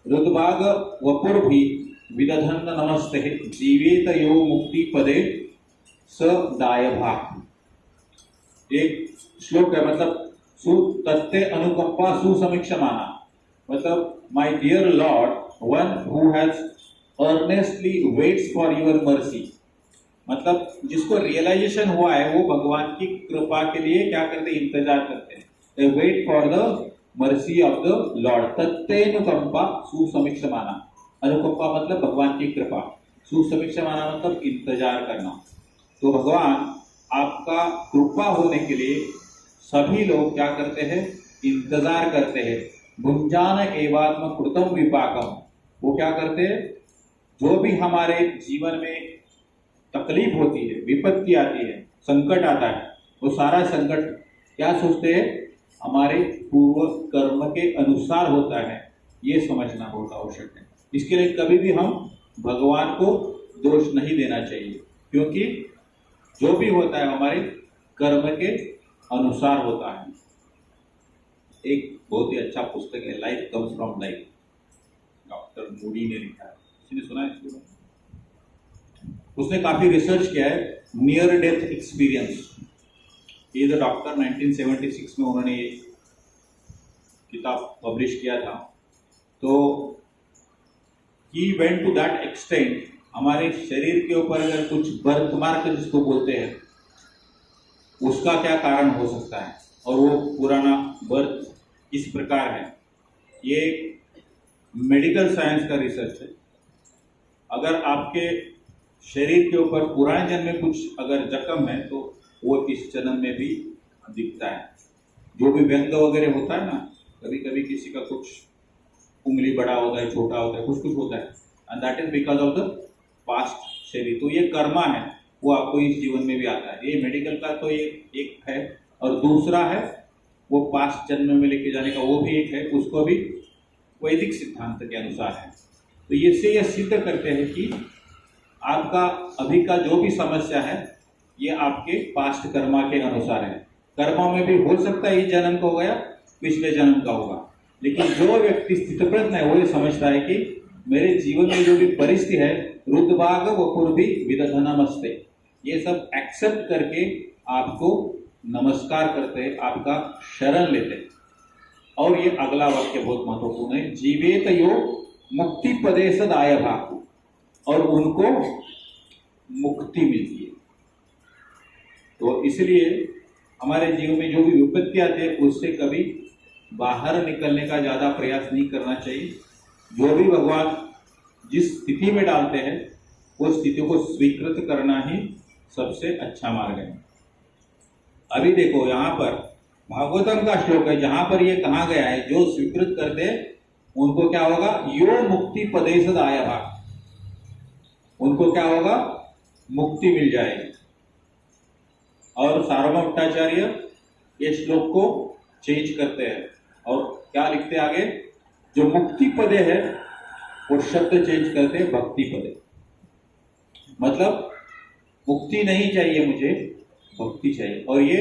रुद्भाग वपुर्भि विदधन नमस्ते जीवेत यो मुक्ति पदे स दायभाग। एक श्लोक है, मतलब तत्ते अनुकंपा सुसमीक्षमाना, मतलब my dear lord, one who has earnestly waits for your mercy. मतलब जिसको रियलाइजेशन हुआ है वो भगवान की कृपा के लिए क्या करते हैं, इंतजार करते हैं। They wait for the mercy of the lord. तत्तेनुकंपा सुसमीक्षमाना, अनुकंपा मतलब भगवान की कृपा, सुसमीक्षमाना मतलब इंतजार करना। तो भगवान आपका कृपा होने के लिए सभी लोग क्या करते हैं, इंतजार करते हैं। भुंजान एवात्म कृतम विपाकम, वो क्या करते हैं, जो भी हमारे जीवन में तकलीफ होती है, विपत्ति आती है, संकट आता है, वो सारा संकट क्या सोचते हैं, हमारे पूर्व कर्म के अनुसार होता है। ये समझना बहुत आवश्यक है। इसके लिए कभी भी हम भगवान को दोष नहीं देना चाहिए, क्योंकि जो भी होता है हमारे कर्म के अनुसार होता है। एक बहुत ही अच्छा पुस्तक है, life comes from life, doctor Moody ने लिखा है। किसी ने सुना है इसके बारे में? उसने काफी रिसर्च किया है नियर डेथ एक्सपीरियंस। ये द डॉक्टर 1976 में उन्होंने ये किताब पब्लिश किया था। तो he went to that extent, हमारे शरीर के ऊपर अगर कुछ बर्थ मार्क जिसको बोलते हैं, उसका क्या कारण हो सकता है, और वो पुराना बर्थ किस प्रकार है। ये मेडिकल साइंस का रिसर्च है। अगर आपके शरीर के ऊपर पुराने जन्म में कुछ अगर जख्म है तो वो इस जन्म में भी दिखता है। जो भी व्यंग वगैरह होता है ना, कभी कभी किसी का कुछ उंगली बड़ा होता है, छोटा होता है, कुछ कुछ होता है, and that is because of the past शरीर। तो ये कर्मा है, वो आपको इस जीवन में भी आता है। ये मेडिकल का तो ये एक है, और दूसरा है वो पास्ट जन्म में लेके जाने का, वो भी एक है, उसको भी वैदिक सिद्धांत के अनुसार है। तो ये से ये सिद्ध करते हैं कि आपका अभी का जो भी समस्या है ये आपके पास्ट कर्मा के अनुसार है। कर्मा में भी हो सकता है इस जन्म का हो गया, पिछले जन्म का होगा, लेकिन जो व्यक्ति स्थितप्रज्ञ है वो ये समझता है कि मेरे जीवन में जो भी परिस्थिति है, रुद्रभाग वपुर्भि विदधनमस्ते, ये सब एक्सेप्ट करके आपको नमस्कार करते हैं, आपका शरण लेते हैं। और ये अगला वाक्य बहुत महत्वपूर्ण है, जीवेत यो मुक्ति पदे सदाय भाकु, और उनको मुक्ति मिलती है। तो इसलिए हमारे जीवन में जो भी विपत्ति आती है उससे कभी बाहर निकलने का ज्यादा प्रयास नहीं करना चाहिए। जो भी भगवान जिस स्थिति में डालते हैं वो स्थिति को स्वीकृत करना ही सबसे अच्छा मार्ग है। अभी देखो यहाँ पर भागवतम का श्लोक है, जहां पर ये कहा गया है जो स्वीकृत करते हैं उनको क्या होगा, यो मुक्ति पदे सदाय भाग, उनको क्या होगा, मुक्ति मिल जाएगी। और सार्वभौम भट्टाचार्य ये श्लोक को चेंज करते हैं और क्या लिखते हैं आगे, जो मुक्ति पदे है वो शब्द चेंज करते हैं भक्ति पदे। मतलब मुक्ति नहीं चाहिए मुझे, भक्ति चाहिए। और ये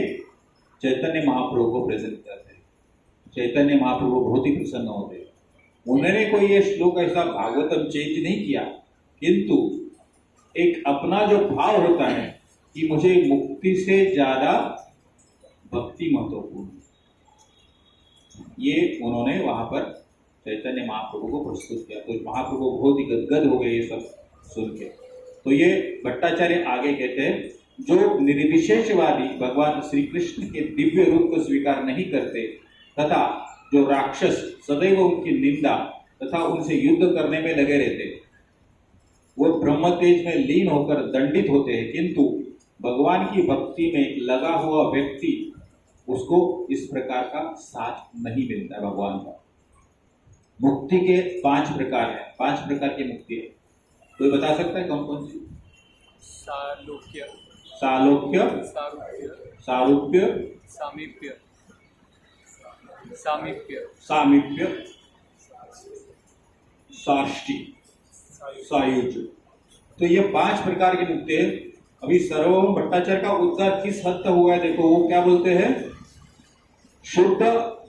चैतन्य महाप्रभु को प्रेजेंट करते हैं। चैतन्य महाप्रभु बहुत ही प्रसन्न होते हैं। उन्होंने कोई ये श्लोक ऐसा भागवतम चेंज नहीं किया, किंतु एक अपना जो भाव होता है कि मुझे मुक्ति से ज्यादा भक्ति महत्वपूर्ण, ये उन्होंने वहां पर चैतन्य महाप्रभु को प्रस्तुत किया। तो महाप्रभु बहुत ही गदगद हो गए ये सब सुन के। तो ये भट्टाचार्य आगे कहते हैं, जो निर्विशेषवादी भगवान श्री कृष्ण के दिव्य रूप को स्वीकार नहीं करते तथा जो राक्षस सदैव उनकी निंदा तथा उनसे युद्ध करने में लगे रहते, वो ब्रह्म तेज में लीन होकर दंडित होते हैं, किंतु भगवान की भक्ति में लगा हुआ व्यक्ति उसको इस प्रकार का साथ नहीं मिलता है भगवान का। मुक्ति के 5 प्रकार हैं, 5 प्रकार की मुक्ति है। कोई बता सकता है कौन कौन सी? सालोक्य, सालोक्य, सारूप्य, सारूप्य, सामीप्य, सामीप्य, सामीप्य, साष्टी, सायुज्य। तो ये 5 प्रकार की मुक्ति है। अभी सार्वभौम भट्टाचार्य का उद्धार किस हद तक हुआ है देखो, वो क्या बोलते हैं, शुद्ध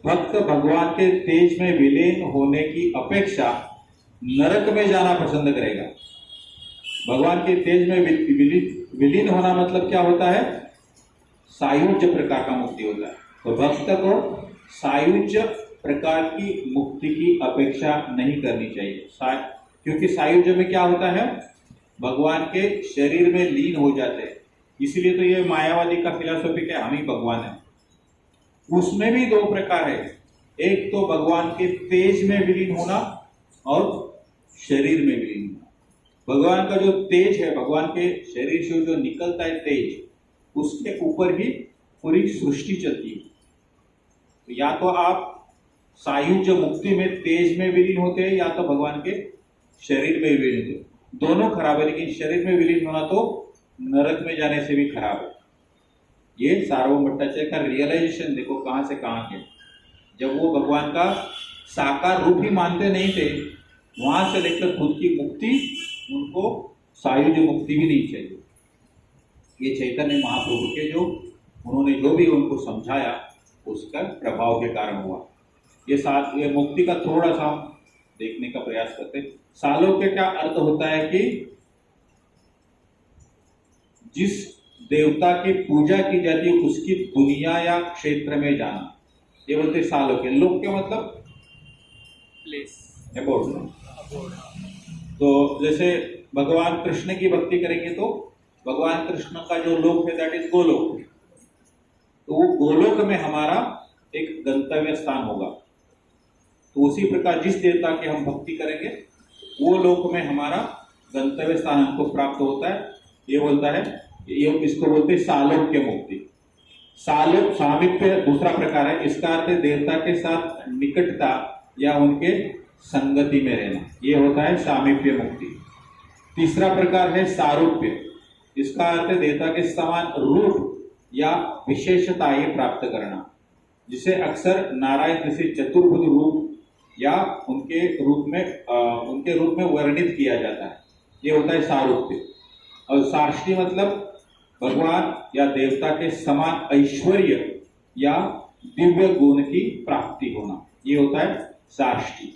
भक्त भगवान के तेज में विलीन होने की अपेक्षा नरक में जाना पसंद करेगा। भगवान के तेज में विलीन होना मतलब क्या होता है, सायुज्य प्रकार का मुक्ति होता है। तो भक्त को सायुज्य प्रकार की मुक्ति की अपेक्षा नहीं करनी चाहिए, क्योंकि सायुज्य में क्या होता है, भगवान के शरीर में लीन हो जाते हैं। इसलिए तो ये मायावादी का फिलॉसफी क्या, हम ही भगवान है। उसमें भी 2 प्रकार है, एक तो भगवान के तेज में विलीन होना और शरीर में विलीन होना। भगवान का जो तेज है, भगवान के शरीर से जो निकलता है तेज, उसके ऊपर ही पूरी सृष्टि चलती है। तो या तो आप सायुज्य मुक्ति में तेज में विलीन होते हैं या तो भगवान के शरीर में विलीन होते, दोनों खराब है। लेकिन शरीर में विलीन होना तो नरक में जाने से भी खराब है। ये सार्वभौम भट्टाचार्य का रियलाइजेशन देखो कहां से कहां के। जब वो भगवान का साकार रूप ही मानते नहीं थे, वहां से लेकर खुद की मुक्ति, उनको सायुज्य मुक्ति भी नहीं चाहिए। ये चैतन्य महाप्रभु के जो उन्होंने जो भी उनको समझाया उसका प्रभाव के कारण हुआ। ये मुक्ति का थोड़ा सा हम देखने का प्रयास करते हैं। सालोक्य क्या अर्थ होता है कि जिस देवता की पूजा की जाती है उसकी दुनिया या क्षेत्र में जाना, ये बोलते सालोक्य। लोक्य मतलब प्लेस, अबोर्ड। तो जैसे भगवान कृष्ण की भक्ति करेंगे तो भगवान कृष्ण का जो लोक है दैट इज गोलोक। तो वो गोलोक में हमारा एक गंतव्य स्थान होगा। तो उसी प्रकार जिस देवता की हम भक्ति करेंगे वो लोक में हमारा गंतव्य स्थान हमको प्राप्त होता है। ये बोलता है, ये इसको बोलते हैं सालोक्य मुक्ति। सामीप्य दूसरा प्रकार है, इसका अर्थ है देवता के साथ निकटता या उनके संगति में रहना, ये होता है सामीप्य मुक्ति। तीसरा प्रकार है सारूप्य, इसका अर्थ है देवता के समान रूप या विशेषता ये प्राप्त करना, जिसे अक्सर नारायण जैसे चतुर्भुज रूप या उनके रूप में वर्णित किया जाता है। ये होता है सारूप्य। और सार्ष्टी मतलब भगवान या देवता के समान ऐश्वर्य या दिव्य गुण की प्राप्ति होना, ये होता है सार्ष्टी।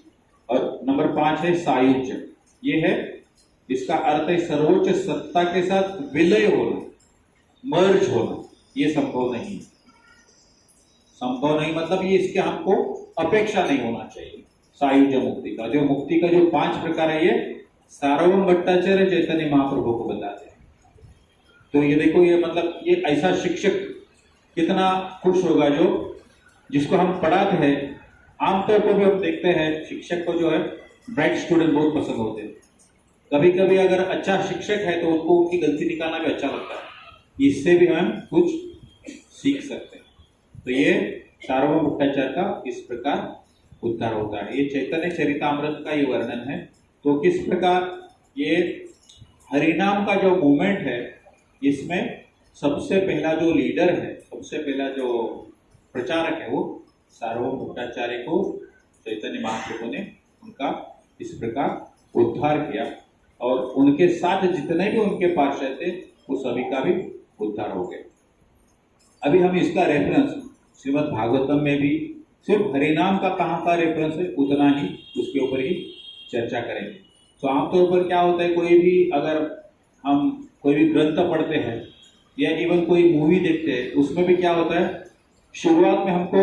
और नंबर 5 है सायुज्य। ये है, इसका अर्थ है सर्वोच्च सत्ता के साथ विलय होना, मर्ज होना। ये संभव नहीं। संभव नहीं मतलब ये इसके हमको अपेक्षा नहीं होना चाहिए। सायुज्य मुक्ति का जो 5 प्रकार है, ये सार्वभौम भट्टाचार्य चैतन्य महाप्रभु को बताते हैं। तो ये देखो, ये मतलब ये ऐसा शिक्षक कितना खुश होगा जो जिसको हम पढ़ाते हैं। आमतौर पर भी हम देखते हैं शिक्षक को जो है ब्राइट स्टूडेंट बहुत पसंद होते हैं। कभी कभी अगर अच्छा शिक्षक है तो उनको उनकी गलती निकालना भी अच्छा लगता है, इससे भी हम कुछ सीख सकते हैं। तो ये सार्वभौम भट्टाचार्य का इस प्रकार उद्धार होता है। ये चैतन्य चरितामृत का ये वर्णन है। तो किस प्रकार ये हरिनाम का जो मूवमेंट है, इसमें सबसे पहला जो लीडर है, सबसे पहला जो प्रचारक है, वो सार्वभौम भट्टाचार्य को चैतन्य महाप्रभु ने उनका इस प्रकार उद्धार किया, और उनके साथ जितने भी उनके पार्षद थे वो सभी का भी उद्धार हो गया। अभी हम इसका रेफरेंस श्रीमद् भागवतम में भी सिर्फ हरिनाम का कहाँ का रेफरेंस है उतना ही उसके ऊपर ही चर्चा करेंगे। तो आमतौर पर क्या होता है, कोई भी अगर हम कोई भी ग्रंथ पढ़ते हैं या इवन कोई मूवी देखते हैं, उसमें भी क्या होता है, शुरुआत में हमको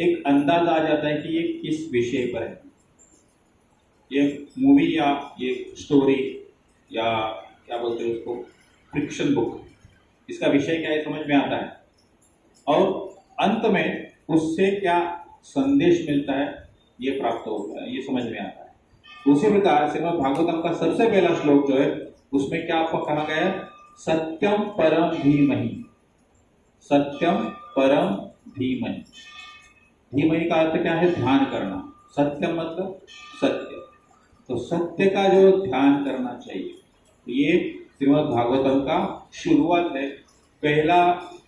एक अंदाज आ जाता है कि ये किस विषय पर है। ये मूवी या ये स्टोरी या क्या बोलते हैं उसको, फिक्शन बुक, इसका विषय क्या है समझ में आता है, और अंत में उससे क्या संदेश मिलता है ये प्राप्त होता है, ये समझ में आता है। उसी प्रकार श्रीमद् भागवतम का सबसे पहला श्लोक जो है उसमें क्या आपको कहा गया है, सत्यम परम धीमहि। सत्यम परम धीमहि, धीमहि का अर्थ क्या है, ध्यान करना। सत्यम मतलब सत्य, तो सत्य का जो ध्यान करना चाहिए, ये श्रीमद् भागवतम का शुरुआत है, पहला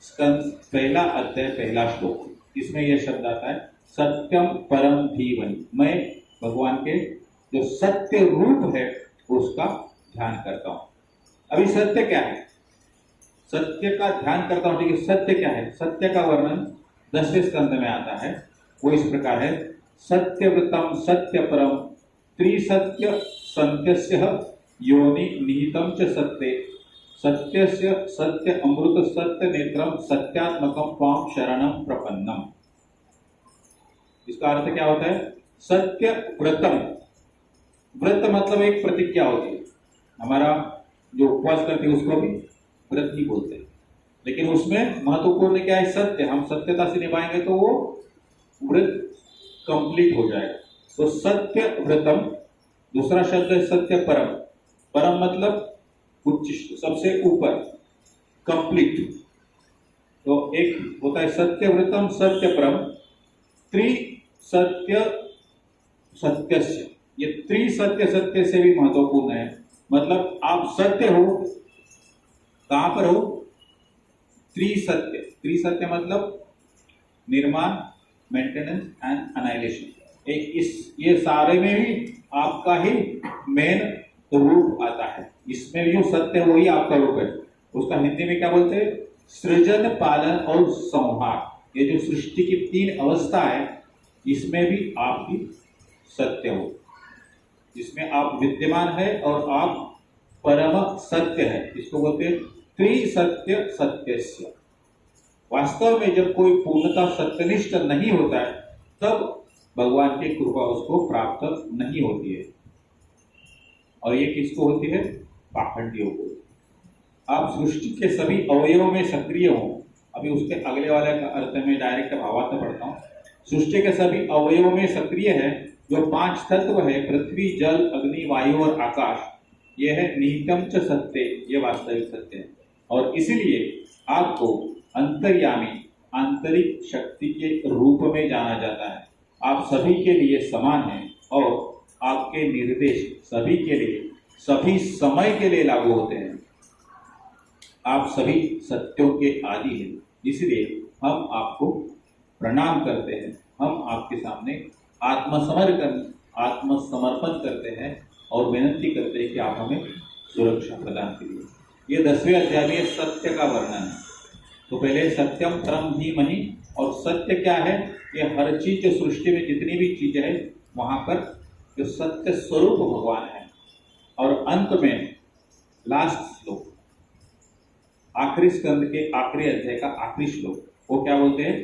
स्कंद, पहला अध्याय, पहला श्लोक। इसमें यह शब्द आता है सत्यम परम धीमहि। मैं भगवान के जो सत्य रूप है उसका ध्यान करता हूँ। अभी सत्य क्या है, सत्य का ध्यान करता हूँ, ठीक है। सत्य क्या है, सत्य का वर्णन 10वें स्कंद में आता है। वो इस प्रकार है, सत्यव्रतम सत्य परम त्रिसत्य संत्यस्य योनि निहितम च सत्ये सत्यस्य सत्य अमृत सत्य नेत्रम सत्यात्मकम त्वाम शरणम प्रपन्नम। इसका अर्थ क्या होता है, सत्य व्रतम, व्रत मतलब एक प्रतिज्ञा होती है। हमारा जो उपवास करते हैं उसको भी व्रत ही बोलते हैं, लेकिन उसमें महत्वपूर्ण क्या है, सत्य। हम सत्यता से निभाएंगे तो वो व्रत कंप्लीट हो जाएगा। तो सत्य व्रतम, दूसरा शब्द है सत्य परम। परम मतलब उच्च, सबसे ऊपर, कंप्लीट। तो एक होता है सत्य व्रतम सत्य परम त्रिसत्य सत्यस्य। ये त्रिसत्य सत्य से भी महत्वपूर्ण है, मतलब आप सत्य हो, कहां पर हो, त्रिसत्य। त्रिसत्य मतलब निर्माण, मेंटेनेंस एंड अनाइलेशन। ये सारे में भी आपका ही मेन रूप आता है। इसमें जो सत्य है वही आपका रूप है। उसका हिंदी में क्या बोलते हैं, सृजन, पालन और संहार। ये जो सृष्टि की 3 अवस्था है, इसमें भी आप ही सत्य हो, जिसमें आप विद्यमान है और आप परम सत्य है। इसको बोलते हैं त्रिसत्य सत्यस्य। वास्तव में जब कोई पूर्णतः सत्यनिष्ठ नहीं होता है तब भगवान की कृपा उसको प्राप्त नहीं होती है। और ये किसको होती है, पाखंडियों को। आप सृष्टि के सभी अवयवों में सक्रिय हो। अभी उसके अगले वाले का अर्थ में डायरेक्ट भावार्थ पढ़ता हूँ। सृष्टि के सभी अवयवों में सक्रिय है, जो 5 तत्व है, पृथ्वी, जल, अग्नि, वायु और आकाश, ये है निहितम च सत्य, ये वास्तविक सत्य है। और इसीलिए आपको अंतर्यामी, आंतरिक शक्ति के रूप में जाना जाता है। आप सभी के लिए समान हैं और आपके निर्देश सभी के लिए, सभी समय के लिए लागू होते हैं। आप सभी सत्यों के आदि हैं, इसलिए हम आपको प्रणाम करते हैं। हम आपके सामने आत्मसमर्पण करते हैं और विनती करते हैं कि आप हमें सुरक्षा प्रदान कीजिए। ये 10वें अध्याय में सत्य का वर्णन है। तो पहले सत्यम परम धीमहि, और सत्य क्या है, ये हर चीज जो सृष्टि में जितनी भी चीजें है वहां पर जो सत्य स्वरूप भगवान है। और अंत में लास्ट श्लोक, आखिरी स्कंद के आखिरी अध्याय का आखिरी श्लोक, वो क्या बोलते हैं?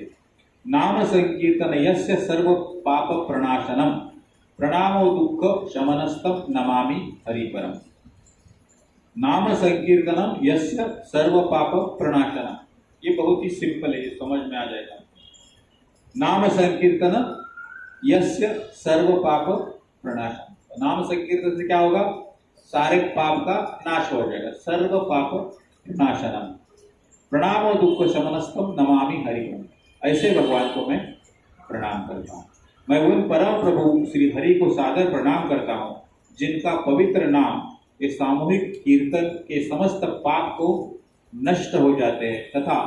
नाम संकीर्तन यस्य सर्व पाप प्रणाशनम प्रणामो दुख शमनस्तम नमामि हरिपरम। नाम संकीर्तनम यस्य सर्व पाप प्रणाशनम, ये बहुत ही सिंपल है, ये समझ में आ जाएगा। नाम संकीर्तन यस्य सर्व पाप प्रणाशनम, नाम संकीर्तन से क्या होगा? सारे पाप का नाश हो जाएगा। सर्व पाप प्रणाशनम प्रणामो दुख शमनस्तम नमामि हरिपरम, ऐसे भगवान को मैं प्रणाम करता हूँ। मैं उन परम प्रभु श्री हरि को सादर प्रणाम करता हूँ जिनका पवित्र नाम ये सामूहिक कीर्तन के समस्त पाप को नष्ट हो जाते हैं तथा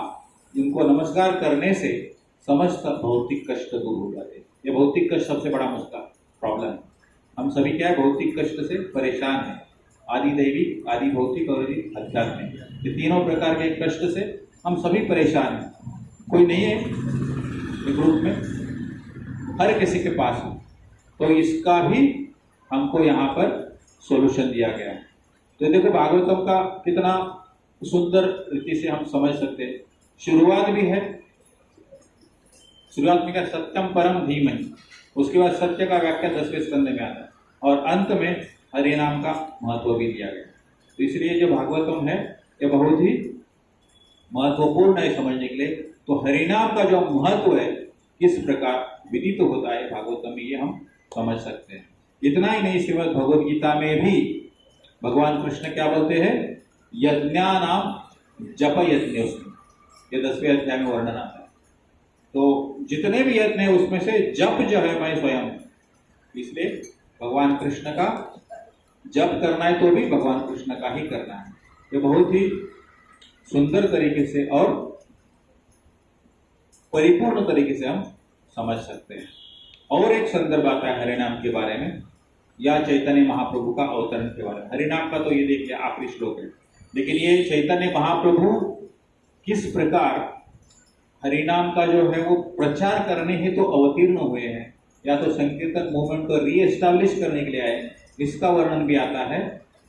उनको नमस्कार करने से समस्त भौतिक कष्ट दूर हो जाते हैं। ये भौतिक कष्ट सबसे बड़ा मुश्किल प्रॉब्लम है। हम सभी क्या है? भौतिक कष्ट से परेशान हैं। आदि दैविक, आदि भौतिक और आदि आध्यात्मिक, ये तीनों प्रकार के कष्ट से हम सभी परेशान हैं। कोई नहीं है ग्रुप में, हर किसी के पास है। तो इसका भी हमको यहाँ पर सॉल्यूशन दिया गया है। तो देखो भागवतम का कितना सुंदर रीति से हम समझ सकते हैं। शुरुआत भी है, शुरुआत में क्या? सत्यम परम धीमहि, उसके बाद सत्य का व्याख्या 10वें स्कंद में आता है और अंत में हरि नाम का महत्व भी दिया गया। तो इसलिए जो भागवतम है ये बहुत ही महत्वपूर्ण है समझने के लिए। तो हरिनाम का जो महत्व है किस प्रकार विदित होता है भागवतम में, ये हम समझ सकते हैं। इतना ही नहीं, श्रीमद् भगवद गीता में भी भगवान कृष्ण क्या बोलते हैं? यज्ञानाम जप यज्ञोस्मि, ये 10वें अध्याय में वर्णन आता है। तो जितने भी यज्ञ है उसमें से जप जो है मैं स्वयं हूं। इसलिए भगवान कृष्ण का जप करना है तो भी भगवान कृष्ण का ही करना है। ये बहुत ही सुंदर तरीके से और परिपूर्ण तरीके से हम समझ सकते हैं। और एक संदर्भ आता है हरिनाम के बारे में, या चैतन्य महाप्रभु का अवतरण के बारे में। हरिनाम का तो ये देख लिया आखिरी श्लोक है, लेकिन ये चैतन्य महाप्रभु किस प्रकार हरिनाम का जो है वो प्रचार करने हेतु तो अवतीर्ण हुए हैं, या तो संकीर्तन मूवमेंट को रीएस्टैब्लिश करने के लिए आए, इसका वर्णन भी आता है।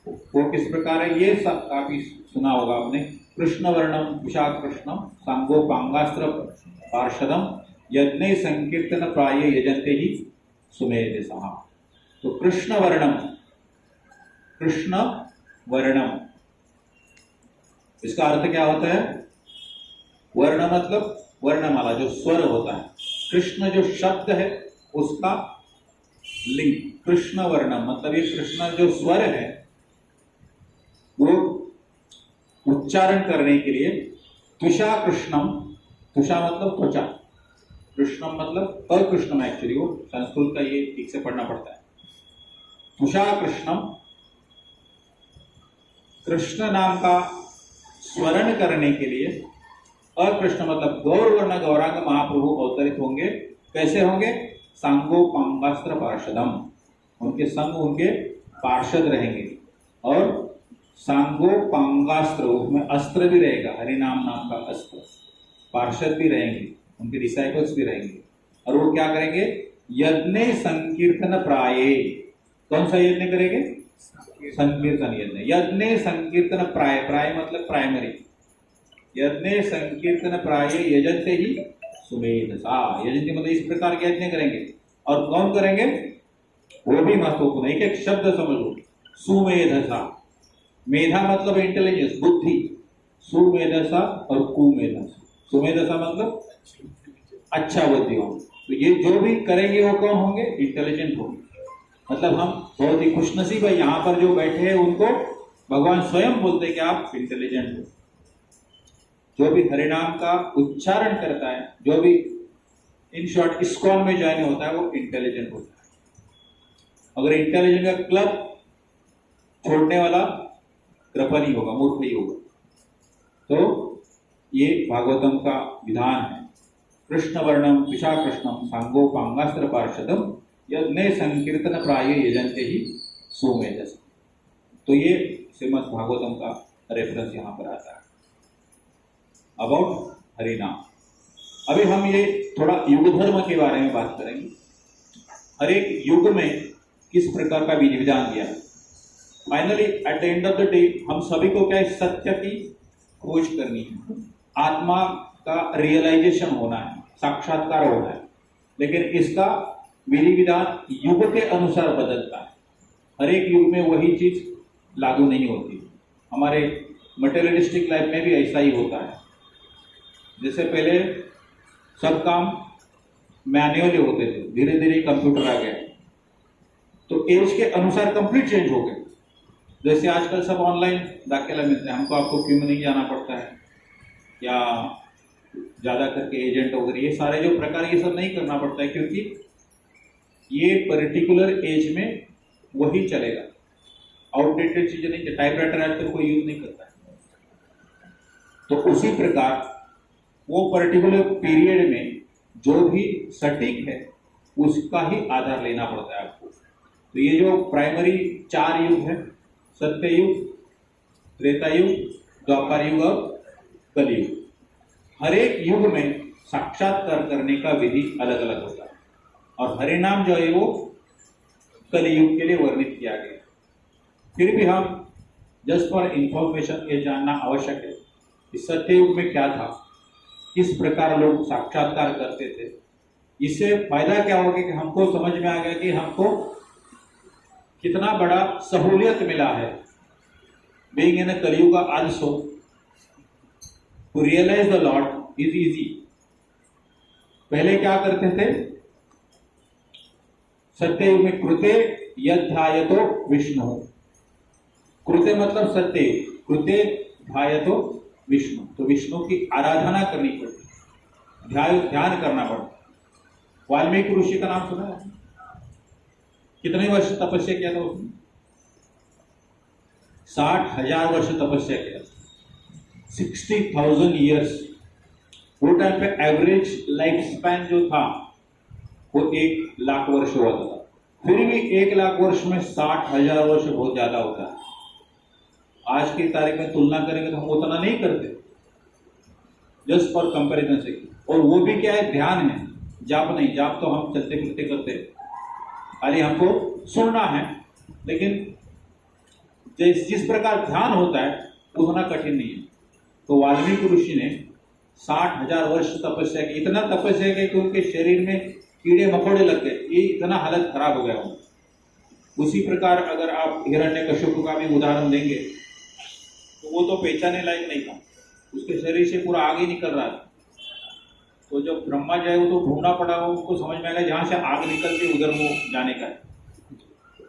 वो किस प्रकार है ये सब काफी सुना होगा आपने। कृष्ण वर्णम विशाख कृष्णम सांगोपांगास्त्र पार्षदम यज्ञ संकीर्तन प्राय यजंते ही सुमेध सहा। तो कृष्ण वर्णम, इसका अर्थ क्या होता है? वर्ण मतलब वर्णमाला, जो स्वर होता है। कृष्ण जो शब्द है उसका लिंग कृष्ण वर्णम, मतलब ये कृष्ण जो स्वर है वो उच्चारण करने के लिए त्वचा कृष्णम, त्वचा मतलब त्वचा, कृष्णम मतलब अकृष्णम, एक्चुअली वो संस्कृत का ये ठीक से पढ़ना पड़ता है। त्वचा कृष्णम, कृष्ण नाम का स्वरण करने के लिए अकृष्ण मतलब गौर वर्ण गौरांग महाप्रभु अवतरित होंगे। कैसे होंगे? सांगोपांगास्त्र पार्षदम, उनके संग उनके पार्षद रहेंगे। और सांगोपांगास्त्र, उसमें अस्त्र भी रहेगा, हरिनाम नाम का अस्त्र, पार्षद भी रहेंगे, उनके डिसाइपल्स भी रहेंगे। और वो क्या करेंगे? यज्ञ संकीर्तन प्राये, कौन सा यज्ञ करेंगे? संकीर्तन यज्ञ। यज्ञ संकीर्तन प्राय, प्राय मतलब प्राइमरी, यज्ञ संकीर्तन प्राय यजंते ही सुमेधसा, यजंते मतलब इस प्रकार के यज्ञ करेंगे। और कौन करेंगे? वो भी महत्वपूर्ण, एक एक शब्द समझो। सुमेधसा, मेधा मतलब इंटेलिजेंस, बुद्धि, सुमेधसा और कुमेधसा। सुमेधसा मतलब अच्छा बुद्धिमान। तो ये जो भी करेंगे वो कौन होंगे? इंटेलिजेंट होंगे। मतलब हम बहुत ही खुशनसीब है, यहाँ पर जो बैठे हैं उनको भगवान स्वयं बोलते हैं कि आप इंटेलिजेंट हो। जो भी हरिनाम का उच्चारण करता है, जो भी इन शॉर्ट इस्कॉन में ज्वाइन होता है, वो इंटेलिजेंट होता है। अगर इंटेलिजेंट का क्लब छोड़ने वाला कृपण ही होगा, मूर्ख ही होगा। तो ये भागवतम का विधान है। कृष्ण वर्णम पिशा कृष्णम सांगोपांगास्त्र पार्षदम यज्ञ संकीर्तन प्राय यजंते ही सुमेधस। तो ये श्रीमद् भागवतम का रेफरेंस यहाँ पर आता है अबाउट हरिनाम। अभी हम ये थोड़ा युग धर्म के बारे में बात करेंगे। हर एक युग में किस प्रकार का विधि विधान दिया। Finally at the end of the day हम सभी को क्या सत्य की खोज करनी है, आत्मा का रियलाइजेशन होना है, साक्षात्कार होना है। लेकिन इसका विधि विधान युग के अनुसार बदलता है। हर एक युग में वही चीज लागू नहीं होती। हमारे मटेरियलिस्टिक लाइफ में भी ऐसा ही होता है। जैसे पहले सब काम मैन्युअली होते थे, धीरे धीरे कंप्यूटर आ गया, तो एज के अनुसार कंप्लीट चेंज हो गए। जैसे आजकल सब ऑनलाइन दाखिला मिलते हैं, हमको आपको क्यों नहीं जाना पड़ता है, या ज़्यादा करके एजेंट वगैरह ये सारे जो प्रकार, ये सब नहीं करना पड़ता है, क्योंकि ये पर्टिकुलर एज में वही चलेगा। आउटडेटेड चीज़ें नहीं, टाइपराइटर आजकल कोई यूज नहीं करता है। तो उसी प्रकार वो पर्टिकुलर पीरियड में जो भी सटीक है उसका ही आधार लेना पड़ता है आपको। तो ये जो प्राइमरी 4 युग है, सत्ययुग, त्रेता युग, द्वापर युग और कलयुग, हर एक युग में साक्षात्कार करने का विधि अलग अलग होता है। और हरिनाम जो है वो कलयुग के लिए वर्णित किया गया। फिर भी हम जस्ट फॉर इंफॉर्मेशन ये जानना आवश्यक है कि सत्ययुग में क्या था, किस प्रकार लोग साक्षात्कार करते थे। इससे फायदा क्या होगा कि हमको समझ में आ गया कि हमको कितना बड़ा सहूलियत मिला है। Being in Kaliyuga also to realise the lord is easy. पहले क्या करते थे, सत्ययुग में कृते यध्यायतो विष्णु, कृते मतलब सत्ययुग, कृते ध्यायतो विष्णु, तो विष्णु की आराधना करनी पड़ती, ध्यान करना पड़ता। वाल्मीकि ऋषि का नाम सुना है? कितने वर्ष तपस्या किया था उसने? 60,000 वर्ष तपस्या किया, 60,000 ईयर्स। वो टाइम पे एवरेज लाइफ स्पैन जो था वो 1 लाख वर्ष हुआ था। फिर भी 1 लाख वर्ष में 60,000 वर्ष बहुत ज्यादा होता है। आज की तारीख में तुलना करेंगे तो हम उतना नहीं करते, जस्ट फॉर कंपैरिजन से। और वो भी क्या है, ध्यान है, जाप नहीं। जाप तो हम चलते फिरते करते हैं, खाली हमको सुनना है। लेकिन जिस प्रकार ध्यान होता है उतना कठिन नहीं है। तो वाल्मीकि ऋषि ने 60,000 वर्ष तपस्या की। इतना तपस्या की कि उनके शरीर में कीड़े मकोड़े लग गए, ये इतना हालत खराब हो गया हो। उसी प्रकार अगर आप हिरण्यकश्यप का भी उदाहरण देंगे तो वो तो पहचाने लायक नहीं था, उसके शरीर से पूरा आग ही निकल रहा था। तो जब ब्रह्मा जाए वो तो ढूंढना पड़ा, वो उनको समझ में आया जहां से आग निकलती उधर वो जाने का है।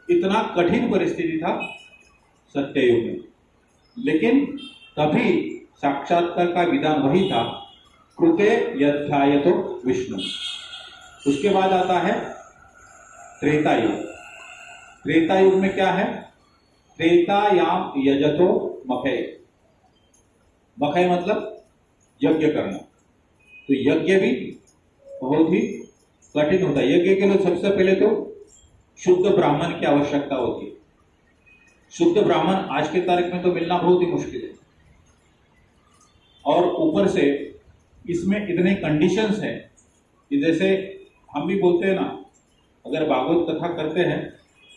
इतना कठिन परिस्थिति था सत्ययुग में, लेकिन तभी साक्षात्कार का विधान वही था, कृते यध्यायतो विष्णु। उसके बाद आता है त्रेता युग। त्रेता युग में क्या है, त्रेतायाम यजतो मखय। मखय मतलब यज्ञ करना। तो यज्ञ भी बहुत ही कठिन होता है। यज्ञ के लिए सबसे पहले तो शुद्ध ब्राह्मण की आवश्यकता होती है। शुद्ध ब्राह्मण आज के तारीख में तो मिलना बहुत ही मुश्किल है। और ऊपर से इसमें इतने कंडीशंस हैं कि जैसे हम भी बोलते हैं ना, अगर भागवत कथा करते हैं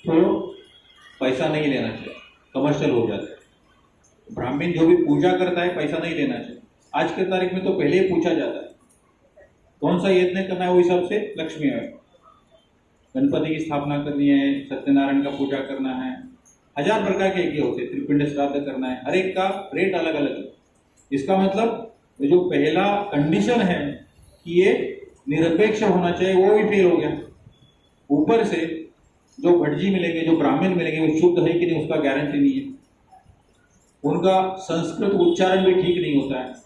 तो पैसा नहीं लेना चाहिए, कमर्शियल हो जाता है। ब्राह्मण जो भी पूजा करता है पैसा नहीं लेना चाहिए। आज के तारीख में तो पहले ही पूछा जाता है कौन सा यज्ञ करना है, वो हिसाब से लक्ष्मी है, गणपति की स्थापना करनी है, सत्यनारायण का पूजा करना है, 1000 प्रकार के यज्ञ होते हैं, त्रिपिंड श्राद्ध करना है, हर एक का रेट अलग अलग है। इसका मतलब जो पहला कंडीशन है कि ये निरपेक्ष होना चाहिए, वो भी फेल हो गया। ऊपर से जो भटजी मिलेंगे, जो ब्राह्मण मिलेंगे, वो शुद्ध है कि नहीं उसका गारंटी नहीं है। उनका संस्कृत उच्चारण भी ठीक नहीं होता है।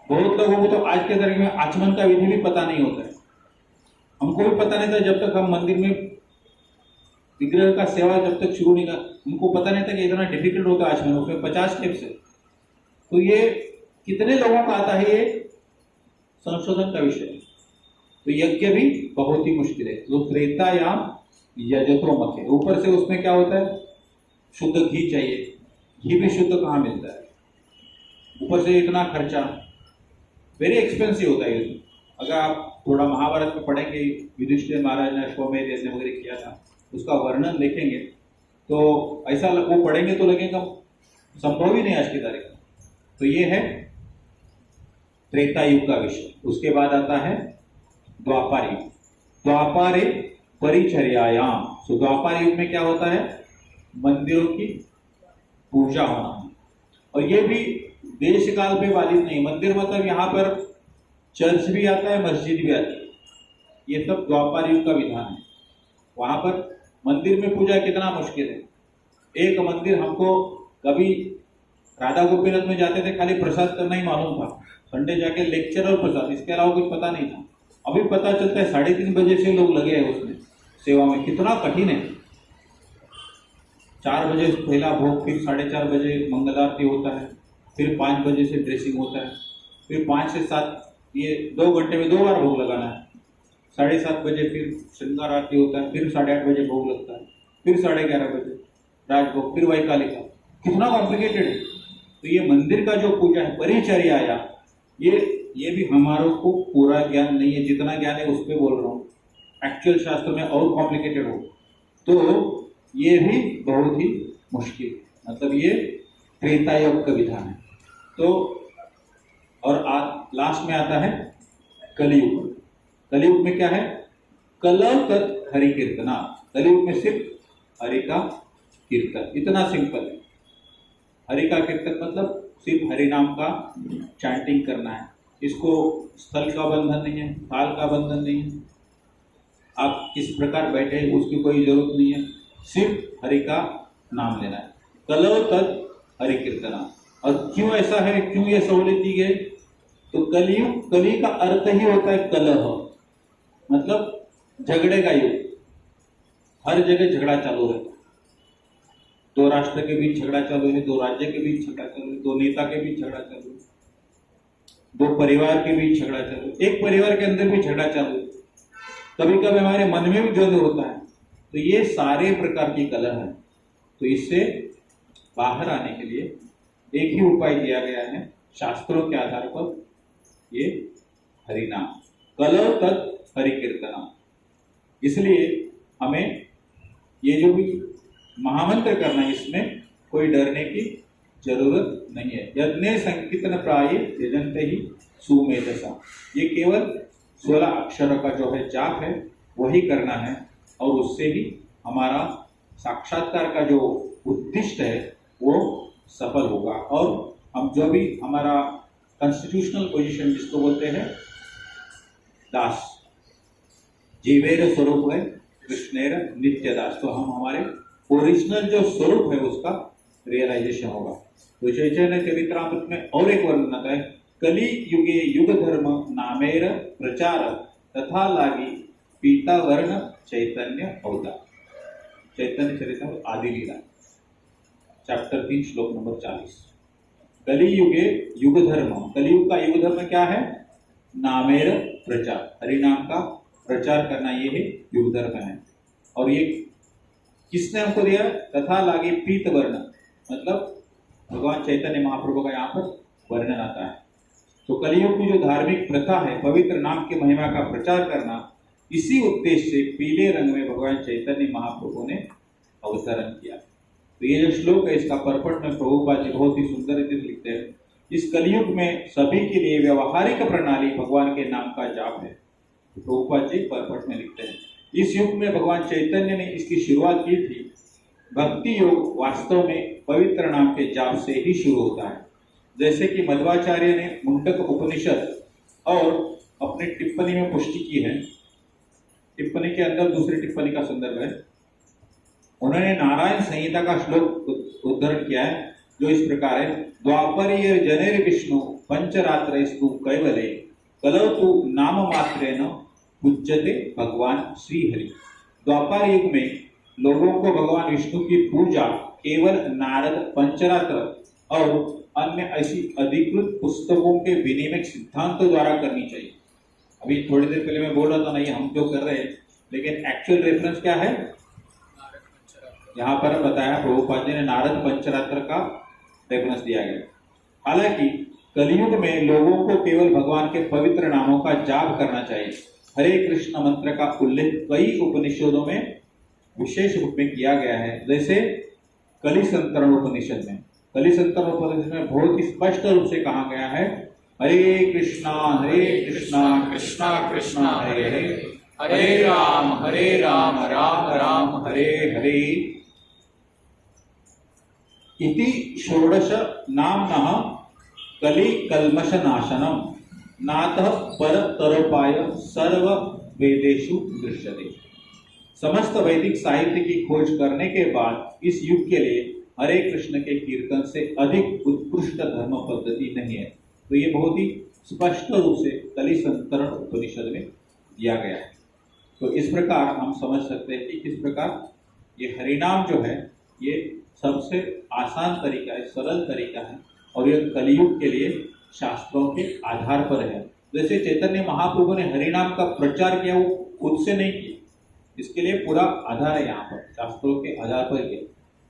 बहुत लोगों को तो आज के तारीख में आचमन का विधि भी पता नहीं होता है। हमको भी पता नहीं था जब तक हम मंदिर में विग्रह का सेवा जब तक शुरू नहीं कर, हमको पता नहीं था कि इतना डिफिकल्ट होता है आचमन, उसमें 50 स्टेप्स है। तो ये कितने लोगों का आता है, ये संशोधन का विषय है। तो यज्ञ भी बहुत ही मुश्किल है। तो त्रेतायाम यजतो मखे, ऊपर से उसमें क्या होता है, शुद्ध घी चाहिए। घी भी शुद्ध कहाँ मिलता है, ऊपर से इतना खर्चा, वेरी एक्सपेंसिव होता है। अगर आप थोड़ा महाभारत में पढ़ेंगे, युधिष्ठिर महाराज ने अश्वमेध यज्ञ वगैरह किया था, उसका वर्णन देखेंगे तो ऐसा वो पढ़ेंगे तो लगेगा संभव ही नहीं आज की तारीख में। तो ये है त्रेता युग का विषय। उसके बाद आता है द्वापर युग। द्वापारे परिचर्यायाम। तो द्वापर युग में क्या होता है? मंदिरों की पूजा होना। और ये भी देश काल पे बाधित नहीं। मंदिर मतलब यहाँ पर चर्च भी आता है, मस्जिद भी आती है, ये सब द्वापर युग का विधान है। वहां पर मंदिर में पूजा कितना मुश्किल है। एक मंदिर हमको कभी राधा गोपीनाथ में जाते थे, खाली प्रसाद करना ही मालूम था, संडे जाके लेक्चर और प्रसाद, इसके अलावा कुछ पता नहीं था। अभी पता चलता है 3:30 बजे से लोग लगे हैं उसमें सेवा में, कितना कठिन है। 4 बजे पहला भोग, फिर 4:30 बजे मंगल आरती होता है, फिर 5 बजे से ड्रेसिंग होता है, फिर 5 से 7, ये 2 घंटे में 2 बार भोग लगाना है। 7:30 बजे फिर श्रृंगार आरती होता है, फिर 8:30 बजे भोग लगता है, फिर 11:30 बजे राजभोग, फिर वैकालिका। कितना कॉम्प्लिकेटेड है। तो ये मंदिर का जो पूजा है परिचर्या आया, ये भी हमारों को पूरा ज्ञान नहीं है। जितना ज्ञान है उस पर बोल रहा हूँ, एक्चुअल शास्त्र में और कॉम्प्लिकेटेड हो तो ये भी बहुत ही मुश्किल है। मतलब ये त्रेता युग का विधान है। तो और लास्ट में आता है कलयुग। कलयुग में क्या है? कलव तत् हरि कीर्तना। कलयुग में सिर्फ हरि का कीर्तन, इतना सिंपल है। हरि का कीर्तन मतलब सिर्फ हरि नाम का चैंटिंग करना है। इसको स्थल का बंधन नहीं है, काल का बंधन नहीं है, आप किस प्रकार बैठे हैं उसकी कोई जरूरत नहीं है, सिर्फ हरि का नाम लेना है। कलव तत् हरि कीर्तना। और क्यों ऐसा है, क्यों ये सहूलियत दी गई? तो कलयुग, कली का अर्थ ही होता है कलह, मतलब झगड़े का युग। हर जगह झगड़ा चालू रहता है। 2 राष्ट्र के बीच झगड़ा चालू है, 2 राज्य के बीच झगड़ा चालू है, 2 नेता के बीच झगड़ा चालू है, 2 परिवार के बीच झगड़ा चालू है, एक परिवार के अंदर भी झगड़ा चालू है, कभी कभी हमारे मन में भी द्वंद्व होता है। तो ये सारे प्रकार की कलह है। तो इससे बाहर आने के लिए एक ही उपाय दिया गया है शास्त्रों के आधार पर, ये हरिनाम, कलह तत् हरि कीर्तना। इसलिए हमें ये जो भी महामंत्र करना है, इसमें कोई डरने की जरूरत नहीं है। यज्ञ संकीर्तन प्राय यजन्ते ही सुमेधसा। ये केवल 16 अक्षरों का जो है जाप है वही करना है, और उससे ही हमारा साक्षात्कार का जो उद्दिष्ट है वो सफल होगा। और हम जो भी हमारा कॉन्स्टिट्यूशनल पोजीशन जिसको बोलते हैं दास, जीवेर स्वरूप है कृष्णेर नित्य दास, तो हम हमारे ओरिजिनल जो स्वरूप है उसका रियलाइजेशन होगा। तो चैतन्य चरित्रामृत में और एक वर्णन आता है, कली युगे युग धर्म नामेर प्रचार तथा लागी पीता वर्ण चैतन्य अवतार। चैतन्य चरित्रामृत आदि लीला चैप्टर 3 श्लोक नंबर 40। कली युगे युग धर्म, कलियुग का युग धर्म क्या है? नामेर प्रचार, हरि नाम का प्रचार करना, ये है युग धर्म है। और ये किसने हमको दिया? तथा लागे पीत वर्ण, मतलब भगवान चैतन्य महाप्रभु का यहाँ पर वर्णन आता है। तो कलियुग की जो धार्मिक प्रथा है पवित्र नाम की महिमा का प्रचार करना, इसी उद्देश्य से पीले रंग में भगवान चैतन्य महाप्रभु ने अवतरण किया। तो ये जो श्लोक है इसका परपट में प्रभुपाद जी बहुत ही सुंदर रीति से लिखते हैं, इस कलियुग में सभी के लिए व्यवहारिक प्रणाली भगवान के नाम का जाप है। प्रभुपाद जी परपट में लिखते हैं, इस युग में भगवान चैतन्य ने इसकी शुरुआत की थी। भक्ति योग वास्तव में पवित्र नाम के जाप से ही शुरू होता है। जैसे कि मध्वाचार्य ने मुंडक उपनिषद और अपनी टिप्पणी में पुष्टि की है। टिप्पणी के अंदर दूसरी टिप्पणी का संदर्भ है। उन्होंने नारायण संहिता का श्लोक उद्धरण किया है जो इस प्रकार है, द्वापरीय जनेर विष्णु पंचरात्रैस्तु कैवले कलौ तु नाम मात्रेण पूज्यते भगवान श्री हरि। द्वापर युग में लोगों को भगवान विष्णु की पूजा केवल नारद पंचरात्र और अन्य ऐसी अधिकृत पुस्तकों के विनिमय सिद्धांतों द्वारा करनी चाहिए। अभी थोड़ी देर पहले मैं बोल रहा था ना, ये हम जो कर रहे हैं, लेकिन एक्चुअल रेफरेंस क्या है? यहाँ पर बताया प्रभुपाद जी ने नारद पंचरात्र का रेफरेंस दिया गया। हालांकि कलियुग में लोगों को केवल भगवान के पवित्र नामों का जाप करना चाहिए। हरे कृष्ण मंत्र का उल्लेख कई उपनिषदों में विशेष रूप में किया गया है, जैसे कलिसंतरण उपनिषद में कलि संतन उपनिषद में बहुत ही स्पष्ट रूप से कहा गया है, हरे कृष्णा कृष्णा कृष्णा हरे हरे, हरे राम राम राम हरे हरे। इति षोडश नाम्नः कलि कल्मष नाशनम नातः परतरोपाय सर्व वेदेषु दृश्यते। समस्त वैदिक साहित्य की खोज करने के बाद इस युग के लिए हरे कृष्ण के कीर्तन से अधिक उत्कृष्ट धर्म पद्धति नहीं है। तो ये बहुत ही स्पष्ट रूप से कलि संतरण उपनिषद में दिया गया है। तो इस प्रकार हम समझ सकते हैं कि किस प्रकार ये हरिनाम जो है ये सबसे आसान तरीका है, सरल तरीका है, और ये कलियुग के लिए शास्त्रों के आधार पर है। जैसे चैतन्य महाप्रभु ने हरिनाम का प्रचार किया, वो खुद से नहीं किया, इसके लिए पूरा आधार है यहाँ पर, शास्त्रों के आधार पर किया।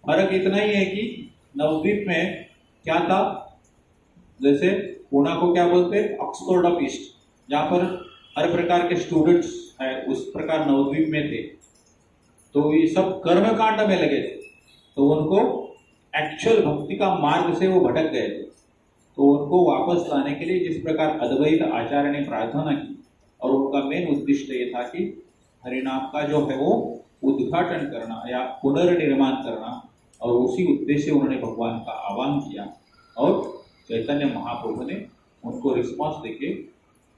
फर्क इतना ही है कि नवद्वीप में क्या था, जैसे पूना को क्या बोलते हैं, ऑक्सफोर्ड ऑफ ईस्ट, जहाँ पर हर प्रकार के स्टूडेंट्स है, उस प्रकार नवद्वीप में थे। तो ये सब कर्मकांड में लगे थे, तो उनको एक्चुअल भक्ति का मार्ग से वो भटक गए थे। तो उनको वापस लाने के लिए जिस प्रकार अद्वैत आचार्य ने प्रार्थना की, और उनका मेन उद्देश्य ये था कि हरिनाम का जो है वो उद्घाटन करना या पुनर्निर्माण करना, और उसी उद्देश्य से उन्होंने भगवान का आह्वान किया, और चैतन्य महाप्रभु ने उनको रिस्पॉन्स देके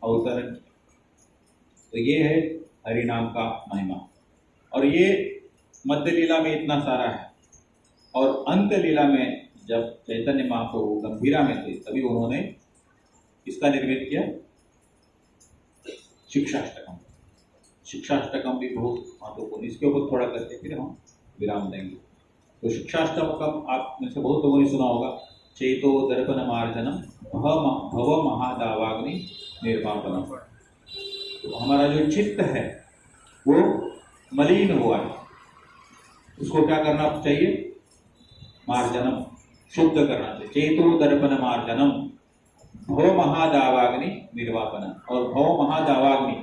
अवतरण किया। तो ये है हरिनाम का महिमा, और ये मध्य लीला में इतना सारा है, और अंत लीला में जब चैतन्य महाप्रभु गंभीरा में थे तभी उन्होंने इसका निर्मित किया, शिक्षाष्टकम। शिक्षाष्टकम भी बहुत महत्वपूर्ण, इसके ऊपर थोड़ा करके फिर हम विराम देंगे। तो शिक्षाष्टकम आप में से बहुत लोगों ने सुना होगा, चेतो दर्पण मार्जनम भव महादावाग्नि निर्वापनम। तो हमारा जो चित्त है वो मलिन हुआ है, उसको क्या करना चाहिए, मार्जनम, शुद्ध करना चाहिए। चेतो दर्पण मार्जनम भव महादावाग्नि निर्वापनम। और भव महादावाग्नि,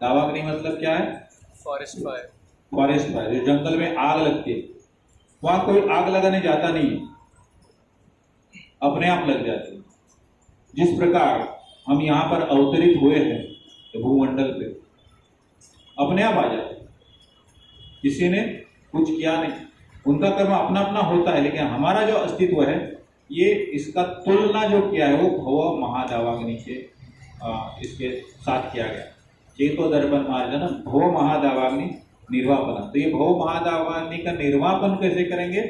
दावाग्नि मतलब क्या है, फॉरेस्ट फायर। फॉरेस्ट फायर, जो जंगल में आग लगती है, वहां कोई आग लगाने जाता नहीं है, अपने आप लग जाती है। जिस प्रकार हम यहाँ पर अवतरित हुए हैं भूमंडल पे, अपने आप आ जाते, किसी ने कुछ किया नहीं, उनका कर्म अपना अपना होता है, लेकिन हमारा जो अस्तित्व है ये इसका तुलना जो किया है वो भव महादावाग्नि के इसके साथ किया गया। चेतो दर्पण मार्जन भव महादावाग्नि निर्वापन। तो ये भव महादावाग्नि का निर्वापन कैसे करेंगे,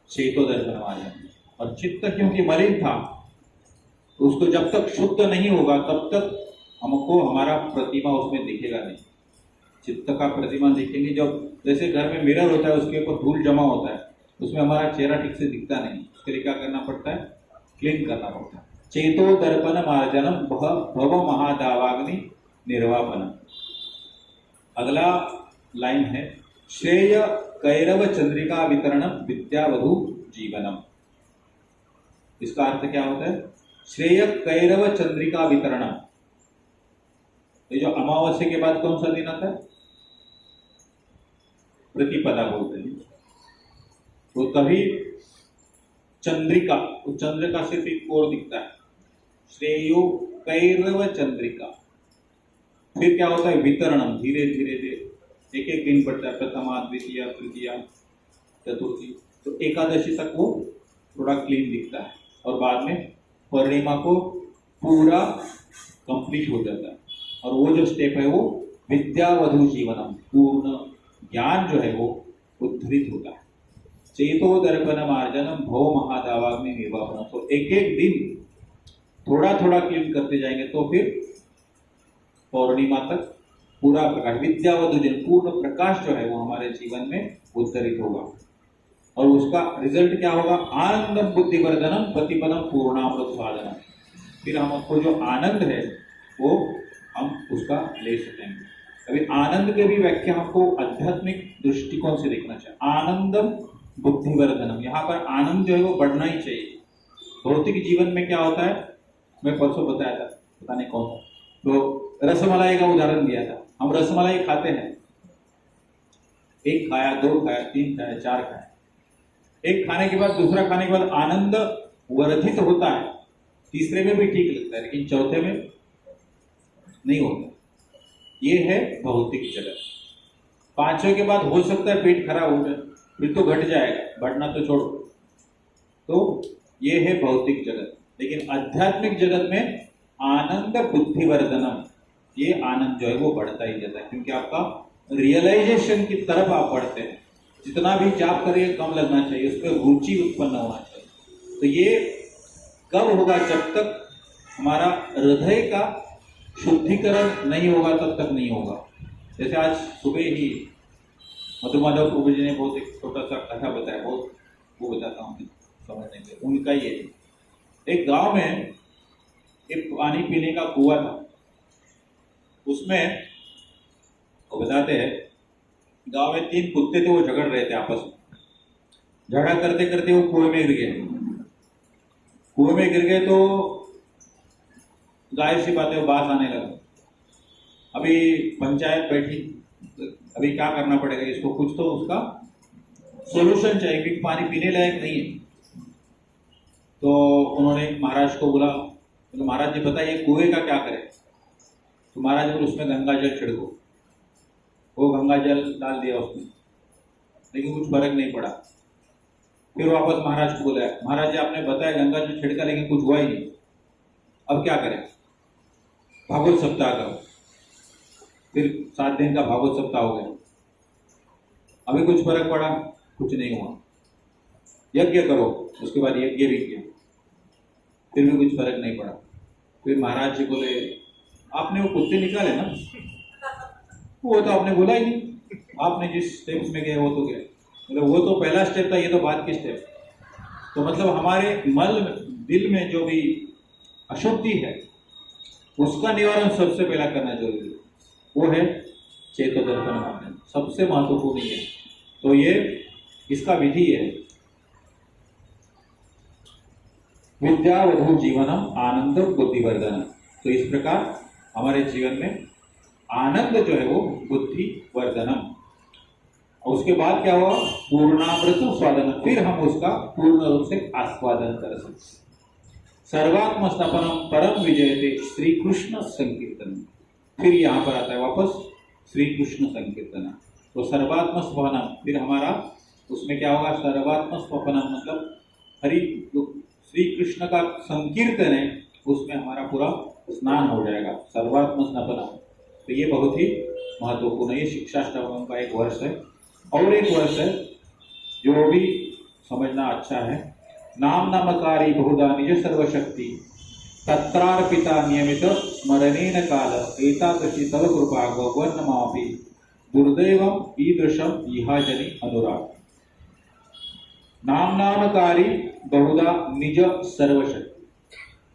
चेतो दर्पण मार्जन। और चित्त क्योंकि मलिन था, तो उसको जब तक शुद्ध नहीं होगा तब तक हमको हमारा प्रतिमा उसमें दिखेगा नहीं। चित्त का प्रतिमा देखेंगे, जब जैसे घर में मिरर होता है उसके ऊपर धूल जमा होता है, उसमें हमारा चेहरा ठीक से दिखता नहीं, उसके लिए क्या करना पड़ता है, क्लीन करना पड़ता है। चेतो दर्पण मार्जनम भव महादावाग्नि निर्वापनम। अगला लाइन है, श्रेय कैरव चंद्रिका वितरणम विद्यावधु जीवनम। इसका अर्थ क्या होता है, श्रेय कैरव चंद्रिका वितरणम। ये जो अमावस्या के बाद कौन सा दिन आता है, प्रतिपदा बोलते हैं। तो तभी चंद्रिका, तो चंद्रिका से एक और दिखता है, श्रेयो कैरव चंद्रिका। फिर क्या होता है, वितरणम, धीरे धीरे एक एक दिन बढ़ता है, प्रथमा द्वितीय तृतीया चतुर्थी, तो एकादशी तक वो थोड़ा क्लीन दिखता है, और बाद में पूर्णिमा को पूरा कंप्लीट हो जाता है। और वो जो स्टेप है वो विद्यावधु जीवनम, पूर्ण ज्ञान जो है वो उद्धृत होता है। चेतो दर्पण मार्जनम भव महादावाग्नि निर्वापनम। तो एक एक दिन थोड़ा थोड़ा क्लीन करते जाएंगे तो फिर पौर्णिमा तक पूरा प्रकाश, विद्यावधु जन, पूर्ण प्रकाश जो है वो हमारे जीवन में उद्धरित होगा। और उसका रिजल्ट क्या होगा, आनंदम बुद्धिवर्धनम प्रतिपदम पूर्णामृत स्वादनम। फिर हमको जो आनंद है वो हम उसका ले सकेंगे। अभी आनंद के भी व्याख्या हमको आध्यात्मिक दृष्टिकोण से देखना चाहिए। आनंदम बुद्धिवर्धनम, यहाँ पर आनंद जो है वो बढ़ना ही चाहिए। भौतिक जीवन में क्या होता है, मैं परसों बताया था, पता नहीं कौन था, तो रसमलाई का उदाहरण दिया था। हम रसमलाई खाते हैं, एक खाया, दो खाया, तीन खाया, चार खाया, एक खाने के बाद दूसरा खाने के बाद आनंद वर्धित होता है, तीसरे में भी ठीक लगता है, लेकिन चौथे में नहीं होता। ये है भौतिक जगत। पांचवें के बाद हो सकता है पेट खराब हो जाए, फिर तो घट जाएगा, बढ़ना तो छोड़ो। तो ये है भौतिक जगत। लेकिन आध्यात्मिक जगत में आनंद बुद्धिवर्धनम, ये आनंद जो है वो बढ़ता ही जाता है, क्योंकि आपका रियलाइजेशन की तरफ आप बढ़ते हैं। जितना भी जाप करिए कम लगना चाहिए, उस पर रुचि उत्पन्न होना चाहिए। तो ये कब होगा? जब तक हमारा हृदय का शुद्धिकरण नहीं होगा तब तक नहीं होगा। जैसे आज सुबह ही मधु माधव प्रभु जी ने बहुत एक छोटा सा कथा बताया, बहुत वो बताता हूँ समझने के। उनका ये एक गांव में एक पानी पीने का कुआं था, उसमें वो बताते हैं गांव में 3 कुत्ते थे, वो झगड़ रहे थे आपस में। झगड़ा करते करते वो कुएं में गिर गए। कुएं में गिर गए तो जाहिर सी बात है बात आने लगा। अभी पंचायत बैठी, अभी क्या करना पड़ेगा इसको, कुछ तो उसका सॉल्यूशन चाहिए, क्योंकि पानी पीने लायक नहीं है। तो उन्होंने महाराज को बोला, तो महाराज जी बताइए कुएं का क्या करें? तो महाराज बोले उसमें गंगा जल छिड़को। वो गंगा जल डाल दिया उसमें, लेकिन कुछ फर्क नहीं पड़ा। फिर वापस महाराज को बोला, महाराज जी आपने बताया गंगा जल छिड़का लेकिन कुछ हुआ ही नहीं, अब क्या करें? भागवत सप्ताह करो। फिर 7 दिन का भागवत सप्ताह हो गया, अभी कुछ फर्क पड़ा? कुछ नहीं हुआ। यज्ञ करो, उसके बाद यज्ञ भी किया, फिर भी कुछ फर्क नहीं पड़ा। फिर महाराज जी बोले आपने वो कुत्ते निकाले ना, वो तो आपने बोला ही नहीं, आपने जिस स्टेप्स में गए वो तो गए, मतलब वो तो पहला स्टेप था, ये तो बाद की स्टेप। तो मतलब हमारे मन दिल में जो भी अशुद्धि है उसका निवारण सबसे पहला करना जरूरी है, वो है चेतोदर्पण माध्यम, सबसे महत्वपूर्ण है। तो ये इसका विधि है, विद्यावधू जीवनम आनंद बुद्धिवर्धनम। तो इस प्रकार हमारे जीवन में आनंद जो है वो बुद्धिवर्धनम। और उसके बाद क्या हुआ? पूर्णामृत स्वादन, फिर हम उसका पूर्ण रूप से आस्वादन कर सकते। सर्वात्म स्नपनम परम विजयते श्री कृष्ण संकीर्तन। फिर यहाँ पर आता है वापस श्री कृष्ण संकीर्तन। तो सर्वात्म स्वपनम, फिर हमारा उसमें क्या होगा? सर्वात्म स्वपनम मतलब हरि श्री कृष्ण का संकीर्तन है, उसमें हमारा पूरा स्नान हो जाएगा, सर्वात्म स्नपनम। तो ये बहुत ही महत्वपूर्ण है। ये शिक्षाष्टकम का एक वर्ष है। और एक वर्ष है जो भी समझना अच्छा है, नाम नामकारी बहुधा निज सर्वशक्ति तत्रार्पिता नियमित स्मरणेन काल एतादृशी तव कृपा गौवर्णमापि दुर्दैवम ईदृशम इहाजनि अनुराग। नाम नामकारी बहुधा निज सर्वशक्ति,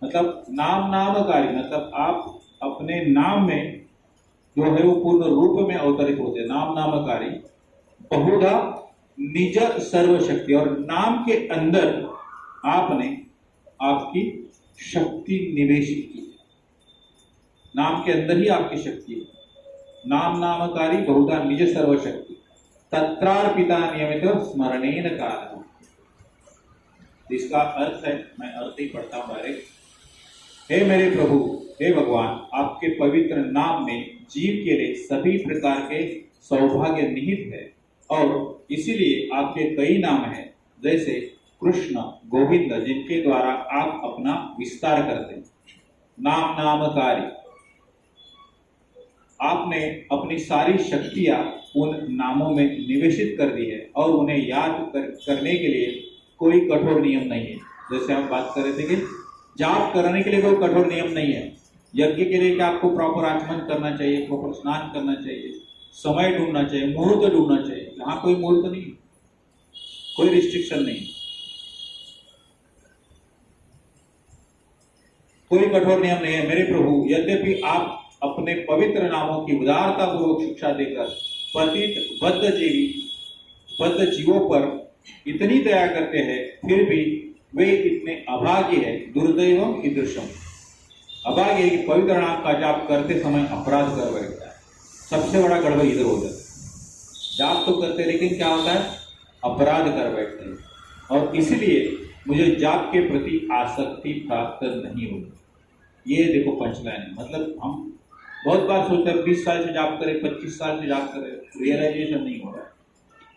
मतलब नाम नामकारी मतलब आप अपने नाम में जो है वो पूर्ण रूप में अवतरित होते हैं। नाम नामकारी बहुधा निज सर्वशक्ति, और नाम के अंदर आपने आपकी शक्ति निवेशित की, नाम के अंदर ही आपकी शक्ति है। नाम नामकारी बहुधा निज सर्वशक्ति तत्रार्पिता नियमित स्मरणेन काल। इसका अर्थ है, मैं अर्थ ही पढ़ता हूं डायरेक्ट। हे मेरे प्रभु, हे भगवान, आपके पवित्र नाम में जीव के लिए सभी प्रकार के सौभाग्य निहित है, और इसीलिए आपके कई नाम हैं, जैसे कृष्ण, गोविंद, जिनके द्वारा आप अपना विस्तार करते हैं। नाम नामकारी, आपने अपनी सारी शक्तियां उन नामों में निवेशित कर दी है, और उन्हें याद करने के लिए कोई कठोर नियम नहीं है। जैसे हम बात कर रहे थे कि जाप करने के लिए कोई कठोर नियम नहीं है। यज्ञ के लिए क्या आपको प्रॉपर आचमन करना चाहिए, प्रॉपर स्नान करना चाहिए, समय ढूंढना चाहिए, मुहूर्त ढूंढना चाहिए। यहाँ कोई मुहूर्त नहीं, कोई रिस्ट्रिक्शन नहीं, कोई कठोर नियम नहीं है। मेरे प्रभु, यद्यपि आप अपने पवित्र नामों की उदारता पूर्वक शिक्षा देकर पतित बद्ध जीवों पर इतनी दया करते हैं, फिर भी वे इतने अभागी है। दुर्दैवम ईदृशम, अभागी है कि पवित्र नाम का जाप करते समय अपराध कर बैठता है। सबसे बड़ा गड़बड़ इधर हो जाता है। जाप तो करते लेकिन क्या होता है? अपराध कर बैठते हैं। और इसलिए मुझे जाप के प्रति आसक्ति प्राप्त नहीं हुई। ये देखो पंचलाइन है। मतलब हम बहुत बार सोचते हैं 20 साल से जाप करें, 25 साल से जाप करें, रियलाइजेशन नहीं हो रहा है,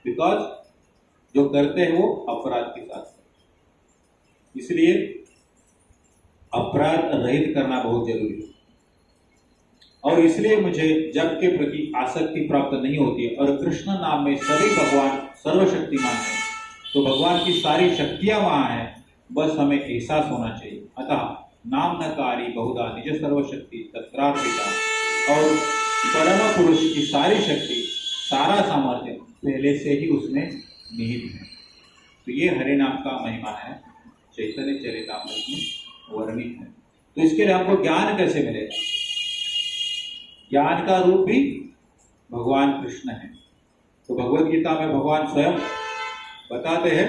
बिकॉज जो करते हैं वो अपराध के साथ। इसलिए अपराध रहित करना बहुत जरूरी है। और इसलिए मुझे जप के प्रति आसक्ति प्राप्त नहीं होती है। और कृष्ण नाम में सभी भगवान सर्वशक्तिमान है, तो भगवान की सारी शक्तियां वहां हैं, बस हमें एहसास होना चाहिए। अतः नाम नकारी बहुधा निज सर्वशक्ति तत्रार्पिता, और परम पुरुष की सारी शक्ति, सारा सामर्थ्य पहले से ही उसमें निहित है। तो ये हरे नाम का महिमा है, चैतन्य चरितामृत में वर्णित है। तो इसके लिए हमको ज्ञान कैसे मिलेगा? ज्ञान का रूप भी भगवान कृष्ण है। तो भगवद गीता में भगवान स्वयं बताते हैं,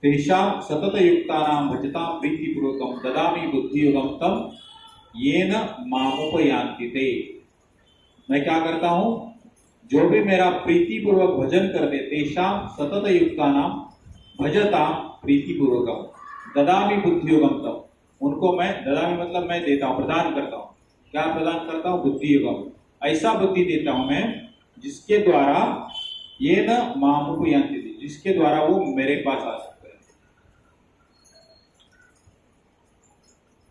तेषां सतत युक्तानां भजतां प्रीतिपूर्वकं ददामि बुद्धियोगं तम येन मामुपयान्ति ते। मैं क्या करता हूं? जो भी मेरा प्रीतिपूर्वक भजन करते, तेषां सतत युक्तानां भजतां प्रीतिपूर्वकं ददामि बुद्धियोगं तम, उनको मैं, ददामि मतलब मैं देता हूं, प्रदान करता हूं। क्या प्रदान करता हूं? बुद्धि योगम, ऐसा बुद्धि देता हूं मैं जिसके द्वारा ये न मामुपयान्ति, जिसके द्वारा वो मेरे पास आ सकते हैं।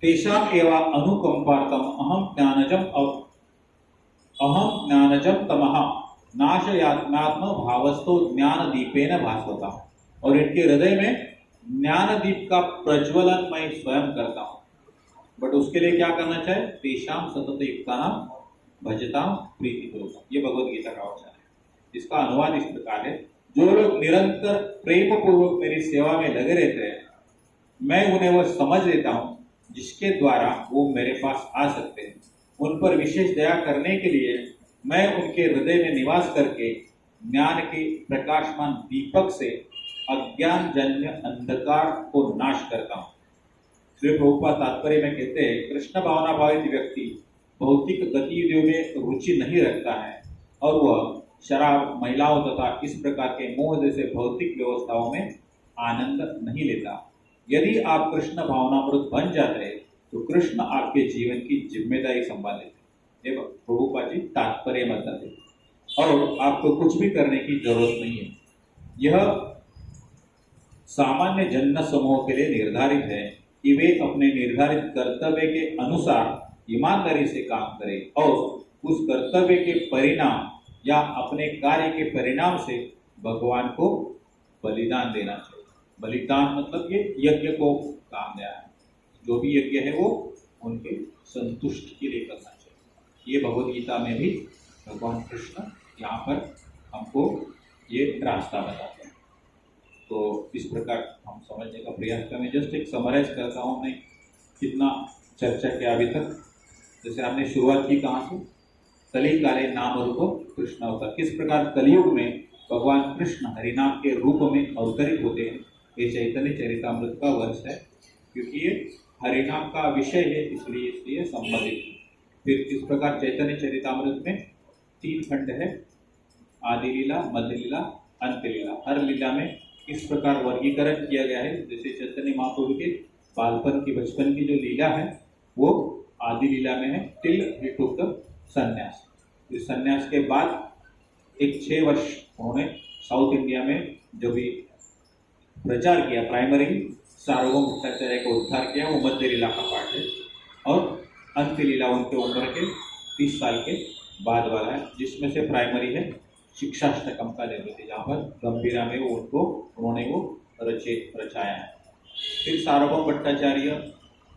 तेषाम एवा अनुकंपार्थम अहम ज्ञानजम तमः नाशयात्मात्म भावस्तो ज्ञान दीपेन भास्वता। और इनके हृदय में ज्ञान दीप का प्रज्वलन मैं स्वयं करता हूं। बट उसके लिए क्या करना चाहिए? तेषाम सतत युक्तानां भजतां प्रीतिपूर्वकं, ये भगवद गीता का वचन है। इसका अनुवाद इस प्रकार है, जो लोग निरंतर प्रेम पूर्वक मेरी सेवा में लगे रहते हैं, मैं उन्हें वह समझ देता हूं जिसके द्वारा वो मेरे पास आ सकते हैं। उन पर विशेष दया करने के लिए मैं उनके हृदय में निवास करके ज्ञान के प्रकाशमान दीपक से अज्ञान जन्य अंधकार को नाश करता हूं। श्री प्रभुपाद तात्पर्य में कहते हैं, कृष्ण भावना भावित व्यक्ति भौतिक गतिविधियों में रुचि नहीं रखता है और वह शराब, महिलाओं तथा इस प्रकार के मोह जैसे भौतिक व्यवस्थाओं में आनंद नहीं लेता। यदि आप कृष्ण भावनामृत बन जाते हैं तो कृष्ण आपके जीवन की जिम्मेदारी संभाल लेते हैं। प्रभुपाद जी तात्पर्य बताते हैं, और आपको कुछ भी करने की जरूरत नहीं है। यह सामान्य जन समूह के लिए निर्धारित है कि वे अपने निर्धारित कर्तव्य के अनुसार ईमानदारी से काम करें और उस कर्तव्य के परिणाम या अपने कार्य के परिणाम से भगवान को बलिदान देना चाहिए। बलिदान मतलब ये यज्ञ को काम दिया है, जो भी यज्ञ है वो उनके संतुष्टि के लिए करना चाहिए। ये भगवद गीता में भी भगवान कृष्ण यहाँ पर हमको ये रास्ता बताते हैं। तो इस प्रकार हम समझने का प्रयास करें। जस्ट एक समराइज करता हूँ, हमने कितना चर्चा किया अभी तक। जैसे हमने शुरुआत की कहाँ से? कली काले नाम रूप कृष्ण अवतार, किस प्रकार कलयुग में भगवान कृष्ण हरिनाम के रूप में अवतरित होते हैं। ये चैतन्य चरितामृत का वर्ष है, क्योंकि ये हरिनाम का विषय है, इसलिए संबंधित है। फिर इस प्रकार चैतन्य चरितामृत में 3 खंड है, आदि लीला, मध्य लीला, अंत लीला। हर लीला में इस प्रकार वर्गीकरण किया गया है। जैसे चैतन्य महाप्रभु के बालपन की, बचपन की जो लीला है वो आदि लीला में है, टिल ही टुक द संन्यास। इस संन्यास के बाद एक 6 वर्ष उन्होंने साउथ इंडिया में जो भी प्रचार किया, प्राइमरी सार्वभौम भट्टाचार्य का उद्धार किया, वो मध्य लीला का पाठ है। और अंत लीला उनके उम्र के 30 साल के बाद वाला है, जिसमें से प्राइमरी है शिक्षाष्टकम का निर्मित, जहाँ पर गंभीरा में उन्होंने वो रचाया है। फिर सार्वभौम भट्टाचार्य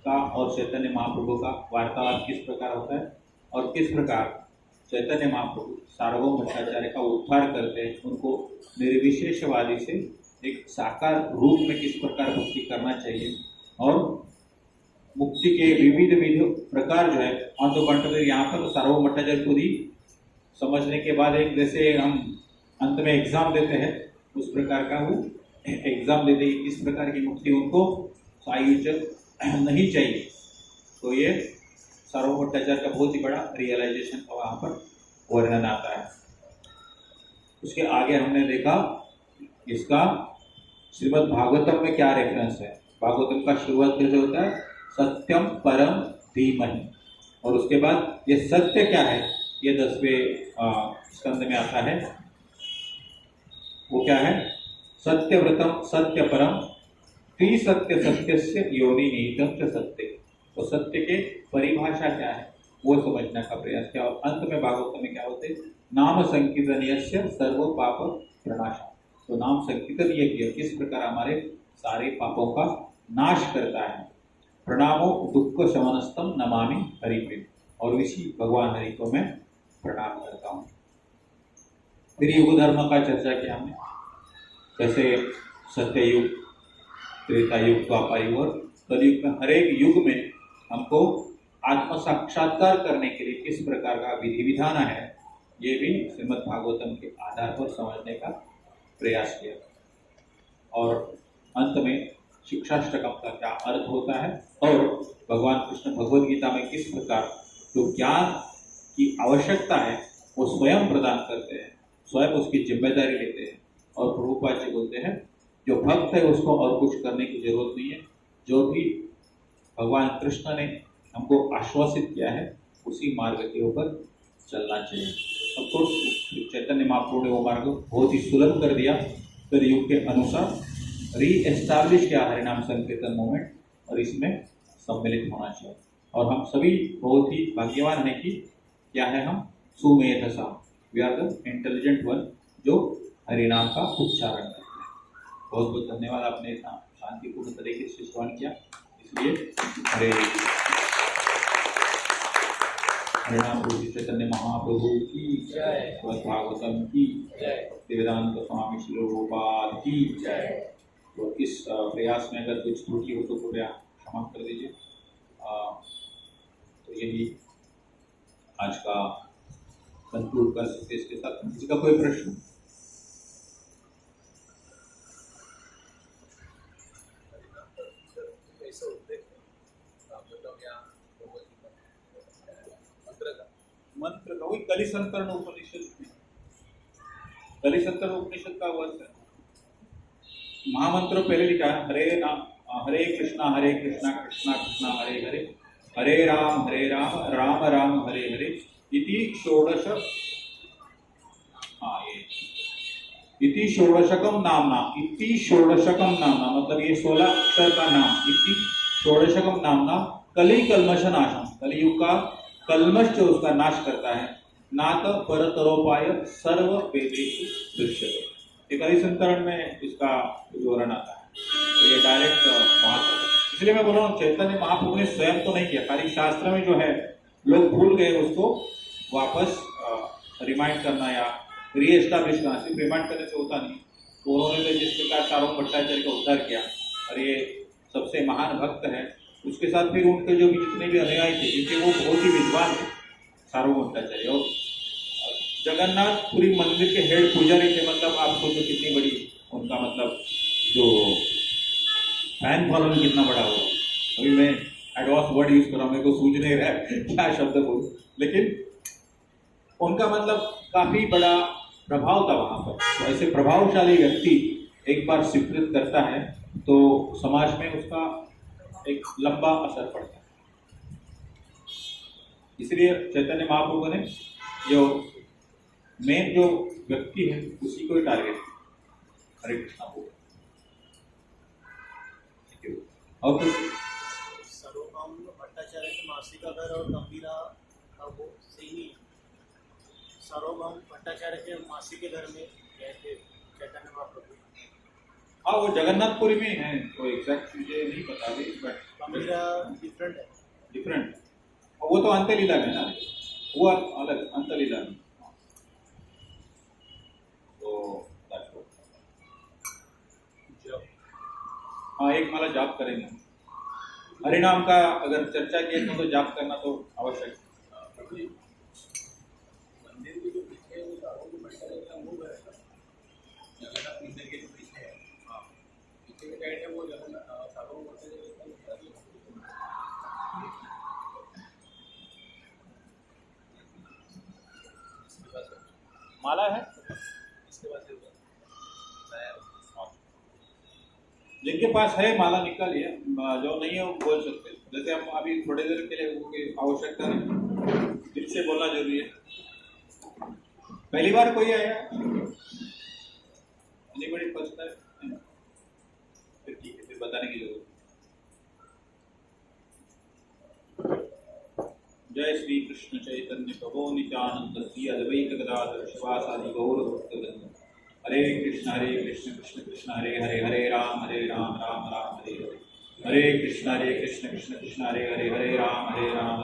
का और चैतन्य महाप्रभु का वार्तालाप किस प्रकार होता है और किस प्रकार चैतन्य महाप्रभु सार्वभौम भट्टाचार्य का उद्धार करते हैं, उनको निर्विशेषवादी से एक साकार रूप में किस प्रकार मुक्ति करना चाहिए, और मुक्ति के विविध प्रकार जो है अंत यहाँ पर सार्वभौम भट्टाचार्य खुद ही समझने के बाद एक, जैसे हम अंत में एग्जाम देते हैं उस प्रकार का वो एग्जाम देते हैं, किस प्रकार की मुक्ति उनको आयोजक नहीं चाहिए। तो ये सार्वभौम भट्टाचार्य का बहुत ही बड़ा रियलाइजेशन का वहाँ पर वर्णन आता है। उसके आगे हमने देखा इसका श्रीमद् भागवतम में क्या रेफरेंस है? भागवतम का शुरुआत कैसे होता है? सत्यम परम धीमहि, और उसके बाद ये सत्य क्या है, ये 10वें स्कंद में आता है। वो क्या है? सत्यव्रतम सत्य परम त्रिसत्य सत्यस्य योनि निहितम च सत्य। तो सत्य के परिभाषा क्या है वो समझने का प्रयास किया, और अंत में भागवत में क्या होते? नाम संकीर्तनीयस्य सर्व पाप प्रणाशा। तो नाम संकीर्तन ये किया किस प्रकार हमारे सारे पापों का नाश करता है। प्रणामो दुख शमनस्तम नमामि हरिप्रिय, और इसी भगवान हरि को मैं प्रणाम करता हूँ। फिर युग धर्म का चर्चा किया हमने, जैसे सत्ययुग, त्रेता युग, द्वापर युग और कलयुग में हर एक युग में हमको आत्म साक्षात्कार करने के लिए किस प्रकार का विधि विधान है, ये भी श्रीमद् भागवतम के आधार पर समझने का प्रयास किया। और अंत में शिक्षाष्टकम का क्या अर्थ होता है, और भगवान कृष्ण भगवद गीता में किस प्रकार जो ज्ञान की आवश्यकता है वो स्वयं प्रदान करते हैं, स्वयं उसकी जिम्मेदारी लेते हैं। और प्रभुपाद जी बोलते हैं जो भक्त है उसको और कुछ करने की जरूरत नहीं है, जो भी भगवान कृष्ण ने हमको आश्वासित किया है उसी मार्ग के ऊपर चलना चाहिए। ऑफकोर्स चैतन्य महाप्रभु ने वो मार्ग बहुत ही सुलभ कर दिया, कलयुग के अनुसार री एस्टैब्लिश किया हरिनाम संकीर्तन मूवमेंट, और इसमें सम्मिलित होना चाहिए। और हम सभी बहुत ही भाग्यवान हैं कि क्या है, हम सुमेधसा, we are the intelligent one जो हरिनाम का उच्चारण करते हैं। बहुत बहुत धन्यवाद, आपने इतना शांतिपूर्ण तरीके से श्रवण किया। इसलिए हरिनाम प्रभु चैतन्य महाप्रभु की जय, भागवतम की जय, वेदांत स्वामी श्री रूपाल की जय। तो इस प्रयास में अगर कुछ त्रुटि हो तो कृपया क्षमा कर दीजिए। तो यही आज का कंक्लूड कर सकते। इसके साथ किसी का कोई प्रश्न? मंत्र का वही कलिसंकरण उपनिषद में, कलिसंकरण उपनिषद का वर्ष है। महामंत्र पहले लिखा है हरे नाम हरे कृष्णा कृष्णा कृष्णा हरे हरे, हरे राम राम राम हरे हरे, इति षोडश, इति षोडशकम नामना, इति षोडशकम नामना मतलब ये 16 अक्षर का नाम, इति षोडशकम नामना कलि कल्मष नाशम, कलियुग का कल्मष जो उसका नाश करता है, नात परतरोपाय सर्व वेदेषु दृश्यते। ये कलिसंकरण में इसका विवरण आता है, तो ये डायरेक्ट वहां तक। इसलिए मैं बोल रहा हूँ चैतन्य महाप्रभु ने स्वयं तो नहीं किया, खाली शास्त्र में जो है लोग भूल गए उसको वापस रिमाइंड करना या रीएस्टाब्लिश करना। सिर्फ रिमाइंड करने से होता नहीं, तो उन्होंने तो जिस प्रकार सार्वभौम भट्टाचार्य का उद्धार किया और ये सबसे महान भक्त है, उसके साथ फिर उनके जो भी जितने भी अनुयायी थे, क्योंकि वो बहुत ही विद्वान थे सार्वभौम भट्टाचार्य, और जगन्नाथपुरी मंदिर के हेड पुजारी थे। मतलब आप सोचो कितनी बड़ी उनका मतलब जो फैन फॉलोइंग कितना बड़ा हुआ। अभी मैं एडवांस वर्ड यूज कर रहा हूँ, मेरे को सूझ नहीं रहा है क्या शब्द बोलूं, लेकिन उनका मतलब काफी बड़ा प्रभाव था वहां पर। तो ऐसे प्रभावशाली व्यक्ति एक बार स्वीकृत करता है तो समाज में उसका एक लंबा असर पड़ता है। इसलिए चैतन्य महाप्रभु ने जो मेन जो व्यक्ति है उसी को ही टारगेट। हरे कृष्णा बोल और कुछ? सार्वभौम भट्टाचार्य के मासी का घर और गंभीरा का वो सेम ही। सार्वभौम भट्टाचार्य के मासी के घर में गए थे चैतन्य महाप्रभु। हाँ, वो जगन्नाथपुरी में है, तो एग्जैक्ट मुझे नहीं पता अभी, बट गंभीरा डिफरेंट है। डिफरेंट, वो तो अंतलीला में ना, वो अलग अंतलीला में। तो हाँ, एक माला जाप करेंगे। हरिनाम का अगर चर्चा किए तो जाप करना तो आवश्यक है। मंदिर के जो पीछे है वो सार्वभौम भट्टाचार्य का मूल है, जगन्नाथ मंदिर के जो पीछे है, हाँ पीछे के साइड है वो जगन्नाथ सार्वभौम भट्टाचार्य का माला है इसके बाद जिनके पास है माला निकालिए, जो नहीं है वो बोल सकते हैं। जैसे हम अभी थोड़ी देर के लिए कोई आवश्यकता नहीं, दिल से बोलना जरूरी है। पहली बार कोई आया? Anybody first time? फिर ठीक है, फिर बताने की जरूरत। जय श्री कृष्ण चैतन्य प्रभु नित्यानंद श्री अद्वैत गदाधर शिवासादि गौर भक्तवृंद। हरे कृष्ण कृष्ण कृष्ण हरे हरे, हरे राम राम राम हरे हरे, हरे कृष्ण कृष्ण कृष्ण हरे हरे, हरे राम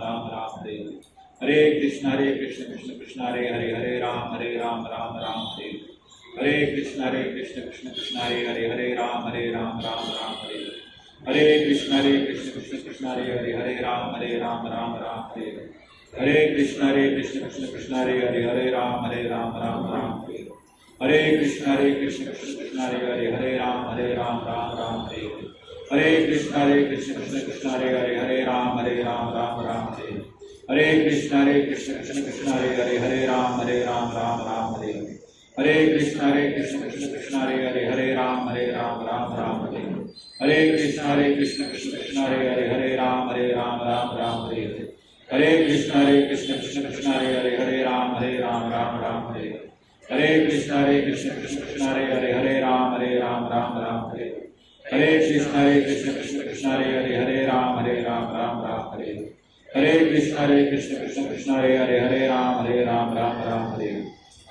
राम राम हरे हरे, हरे कृष्ण कृष्ण कृष्ण हरे हरे, हरे राम राम राम हरे हरे, हरे कृष्ण कृष्ण हरे हरे, हरे राम राम हरे हरे, हरे कृष्ण कृष्ण हरे हरे, हरे राम राम हरे हरे, हरे कृष्ण कृष्ण हरे हरे, हरे राम राम हरे हरे, हरे कृष्ण कृष्ण हरे हरे, हरे राम राम हरे हरे, हरे कृष्ण कृष्ण हरे हरे, हरे राम राम हरे हरे, हरे कृष्ण कृष्ण हरे हरे, हरे राम राम हरे हरे, हरे कृष्ण कृष्ण हरे हरे, हरे राम राम हरे हरे, हरे कृष्ण कृष्ण हरे हरे, हरे राम राम हरे हरे, हरे कृष्ण कृष्ण हरे हरे, हरे राम राम हरे हरे, हरे कृष्ण कृष्ण हरे हरे, हरे राम राम हरे हरे, हरे कृष्ण कृष्ण हरे हरे, हरे राम राम हरे हरे, हरे कृष्ण कृष्ण हरे हरे, हरे राम राम हरे हरे, हरे कृष्ण कृष्ण हरे हरे, हरे राम राम हरे हरे, हरे कृष्ण कृष्ण हरे हरे, हरे राम राम हरे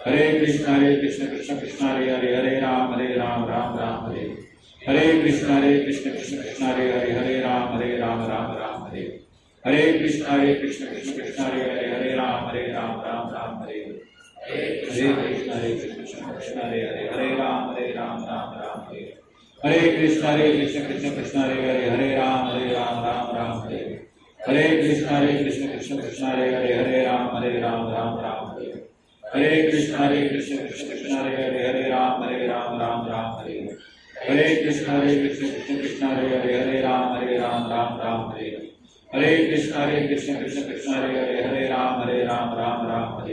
हरे, हरे कृष्ण कृष्ण हरे हरे, हरे राम राम हरे हरे, हरे कृष्ण कृष्ण हरे हरे, हरे राम राम हरे हरे, हरे कृष्ण कृष्ण हरे हरे, हरे राम राम हरे हरे, हरे कृष्ण कृष्ण हरे हरे, हरे राम राम हरे हरे, हरे कृष्ण कृष्ण हरे हरे, हरे राम राम हरे हरे, हरे कृष्ण कृष्ण हरे हरे, हरे राम राम हरे हरे, हरे कृष्ण कृष्ण हरे हरे, हरे राम राम हरे हरे, हरे कृष्ण कृष्ण हरे हरे, हरे राम राम हरे हरे, हरे कृष्ण कृष्ण हरे हरे, हरे राम राम हरे हरे, हरे कृष्ण कृष्ण हरे हरे, हरे राम राम हरे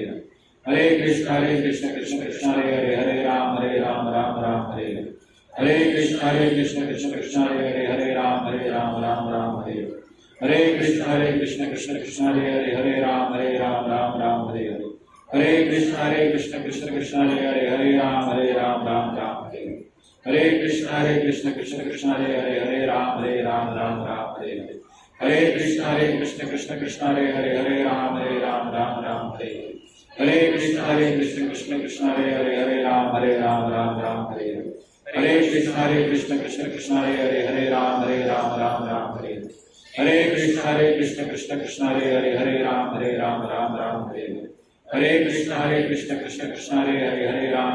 हरे, हरे कृष्ण कृष्ण हरे हरे, हरे राम राम हरे हरे, हरे कृष्ण कृष्ण हरे हरे, हरे राम राम हरे हरे, हरे कृष्ण कृष्ण हरे हरे, हरे राम राम हरे हरे, हरे कृष्ण कृष्ण हरे हरे, हरे राम राम हरे हरे, हरे कृष्ण कृष्ण हरे हरे, हरे राम राम हरे हरे, हरे कृष्ण कृष्ण हरे हरे, हरे राम राम हरे हरे, हरे कृष्ण कृष्ण हरे हरे, हरे राम राम हरे हरे, हरे कृष्ण कृष्ण हरे हरे, हरे राम राम हरे हरे, हरे कृष्ण कृष्ण हरे हरे, हरे राम राम हरे हरे, हरे कृष्ण कृष्ण हरे हरे, हरे राम राम हरे हरे, हरे कृष्ण कृष्ण हरे हरे, हरे राम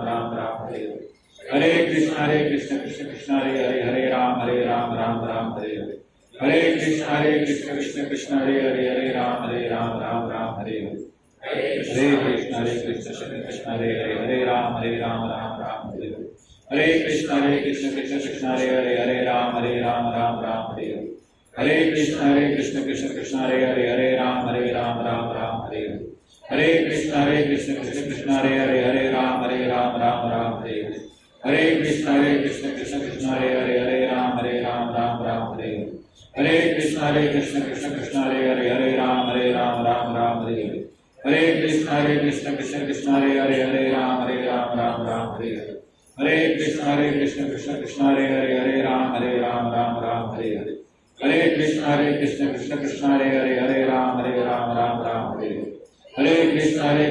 राम हरे हरे, हरे कृष्ण कृष्ण हरे हरे, हरे राम राम हरे हरे, हरे कृष्ण कृष्ण हरे हरे, हरे राम राम हरे हरे, हरे कृष्ण कृष्ण हरे हरे, हरे राम राम हरे हरे, हरे कृष्ण कृष्ण हरे हरे, हरे राम राम हरे हरे, हरे कृष्ण कृष्ण हरे हरे, हरे राम राम हरे हरे, हरे कृष्ण कृष्ण हरे हरे, हरे राम राम हरे हरे, हरे कृष्ण कृष्ण हरे हरे, हरे राम राम हरे हरे,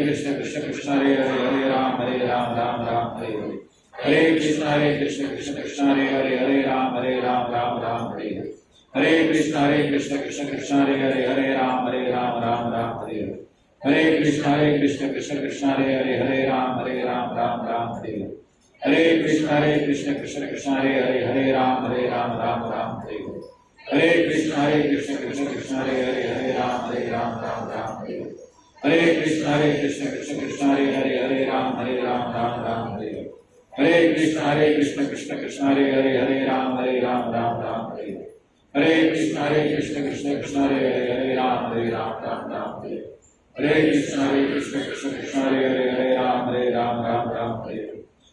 हरे कृष्ण कृष्ण हरे हरे, हरे राम राम हरे हरे, हरे कृष्ण कृष्ण हरे हरे, हरे राम राम हरे हरे, हरे कृष्ण कृष्ण हरे हरे, हरे राम राम हरे हरे, हरे कृष्ण कृष्ण हरे हरे, हरे राम राम हरे हरे, हरे कृष्ण कृष्ण हरे हरे, हरे राम राम हरे हरे, हरे कृष्ण कृष्ण हरे हरे, हरे राम राम हरे हरे, हरे कृष्ण कृष्ण हरे हरे, हरे राम राम हरे हरे, हरे कृष्ण कृष्ण हरे हरे, हरे राम राम हरे हरे, हरे कृष्ण कृष्ण हरे हरे, हरे राम राम हरे हरे, हरे कृष्ण कृष्ण हरे हरे, हरे राम राम हरे हरे,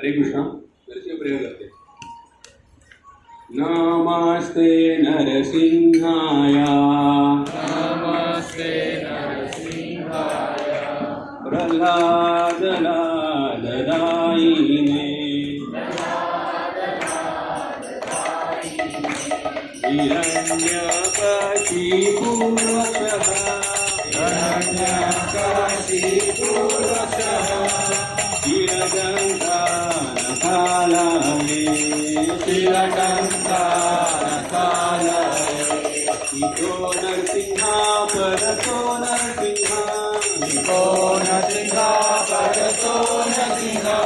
हरे कृष्णा दर्शन प्रयोग करते नमस्ते नरसिंहाय नमस्ते नरसिंहाय प्रह्लाद लाददायिने हिरण्यकशिपूर्वशः शिरडङ्कानकालये इतो नरसिंहा परतो नरसिंहा इको नरसिंहा परतो नरसिंहा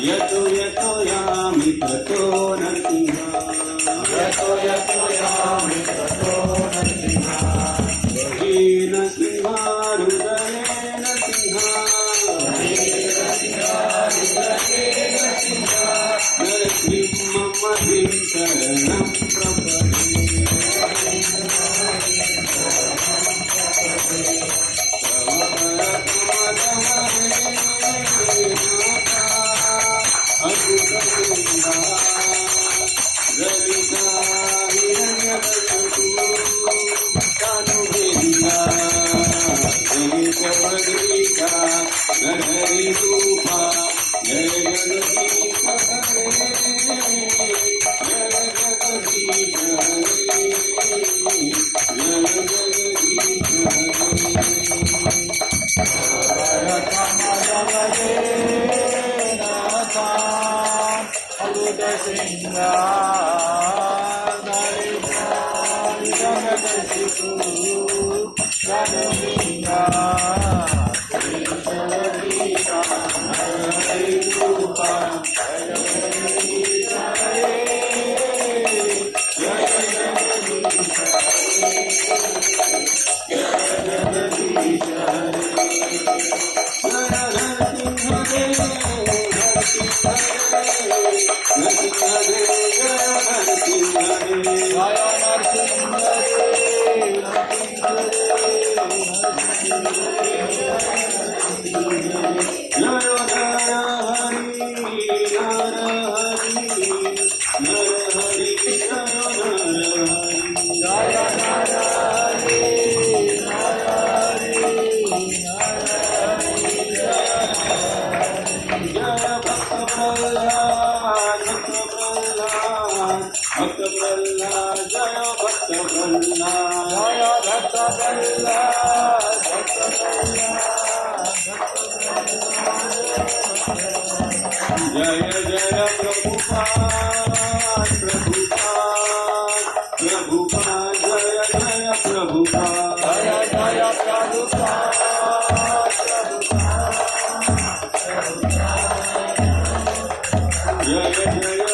यतो यतो यामि ततो नरसिंहा यतो यतो यामि ततो नरसिंहा बहि नरसिंहा हृदये नरसिंहा नरसिंहमहिं शरणं नरहरि रूपा जय जगदीश हरे जय जगदीश हरे जय जगदीश भक्त प्रह्लाद जय भक्त जय जय प्रभुपाद प्रभुपाद जय जय प्रभुपाद जय जय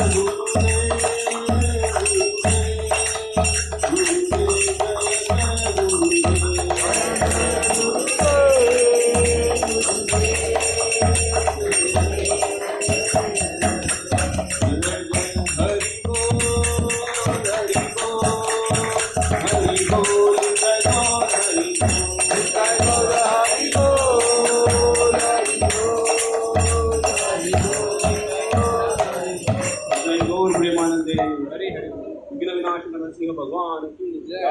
नरसिंह भगवान की जय।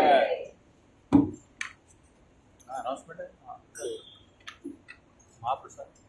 अनाउंसमेंट है महाप्रसाद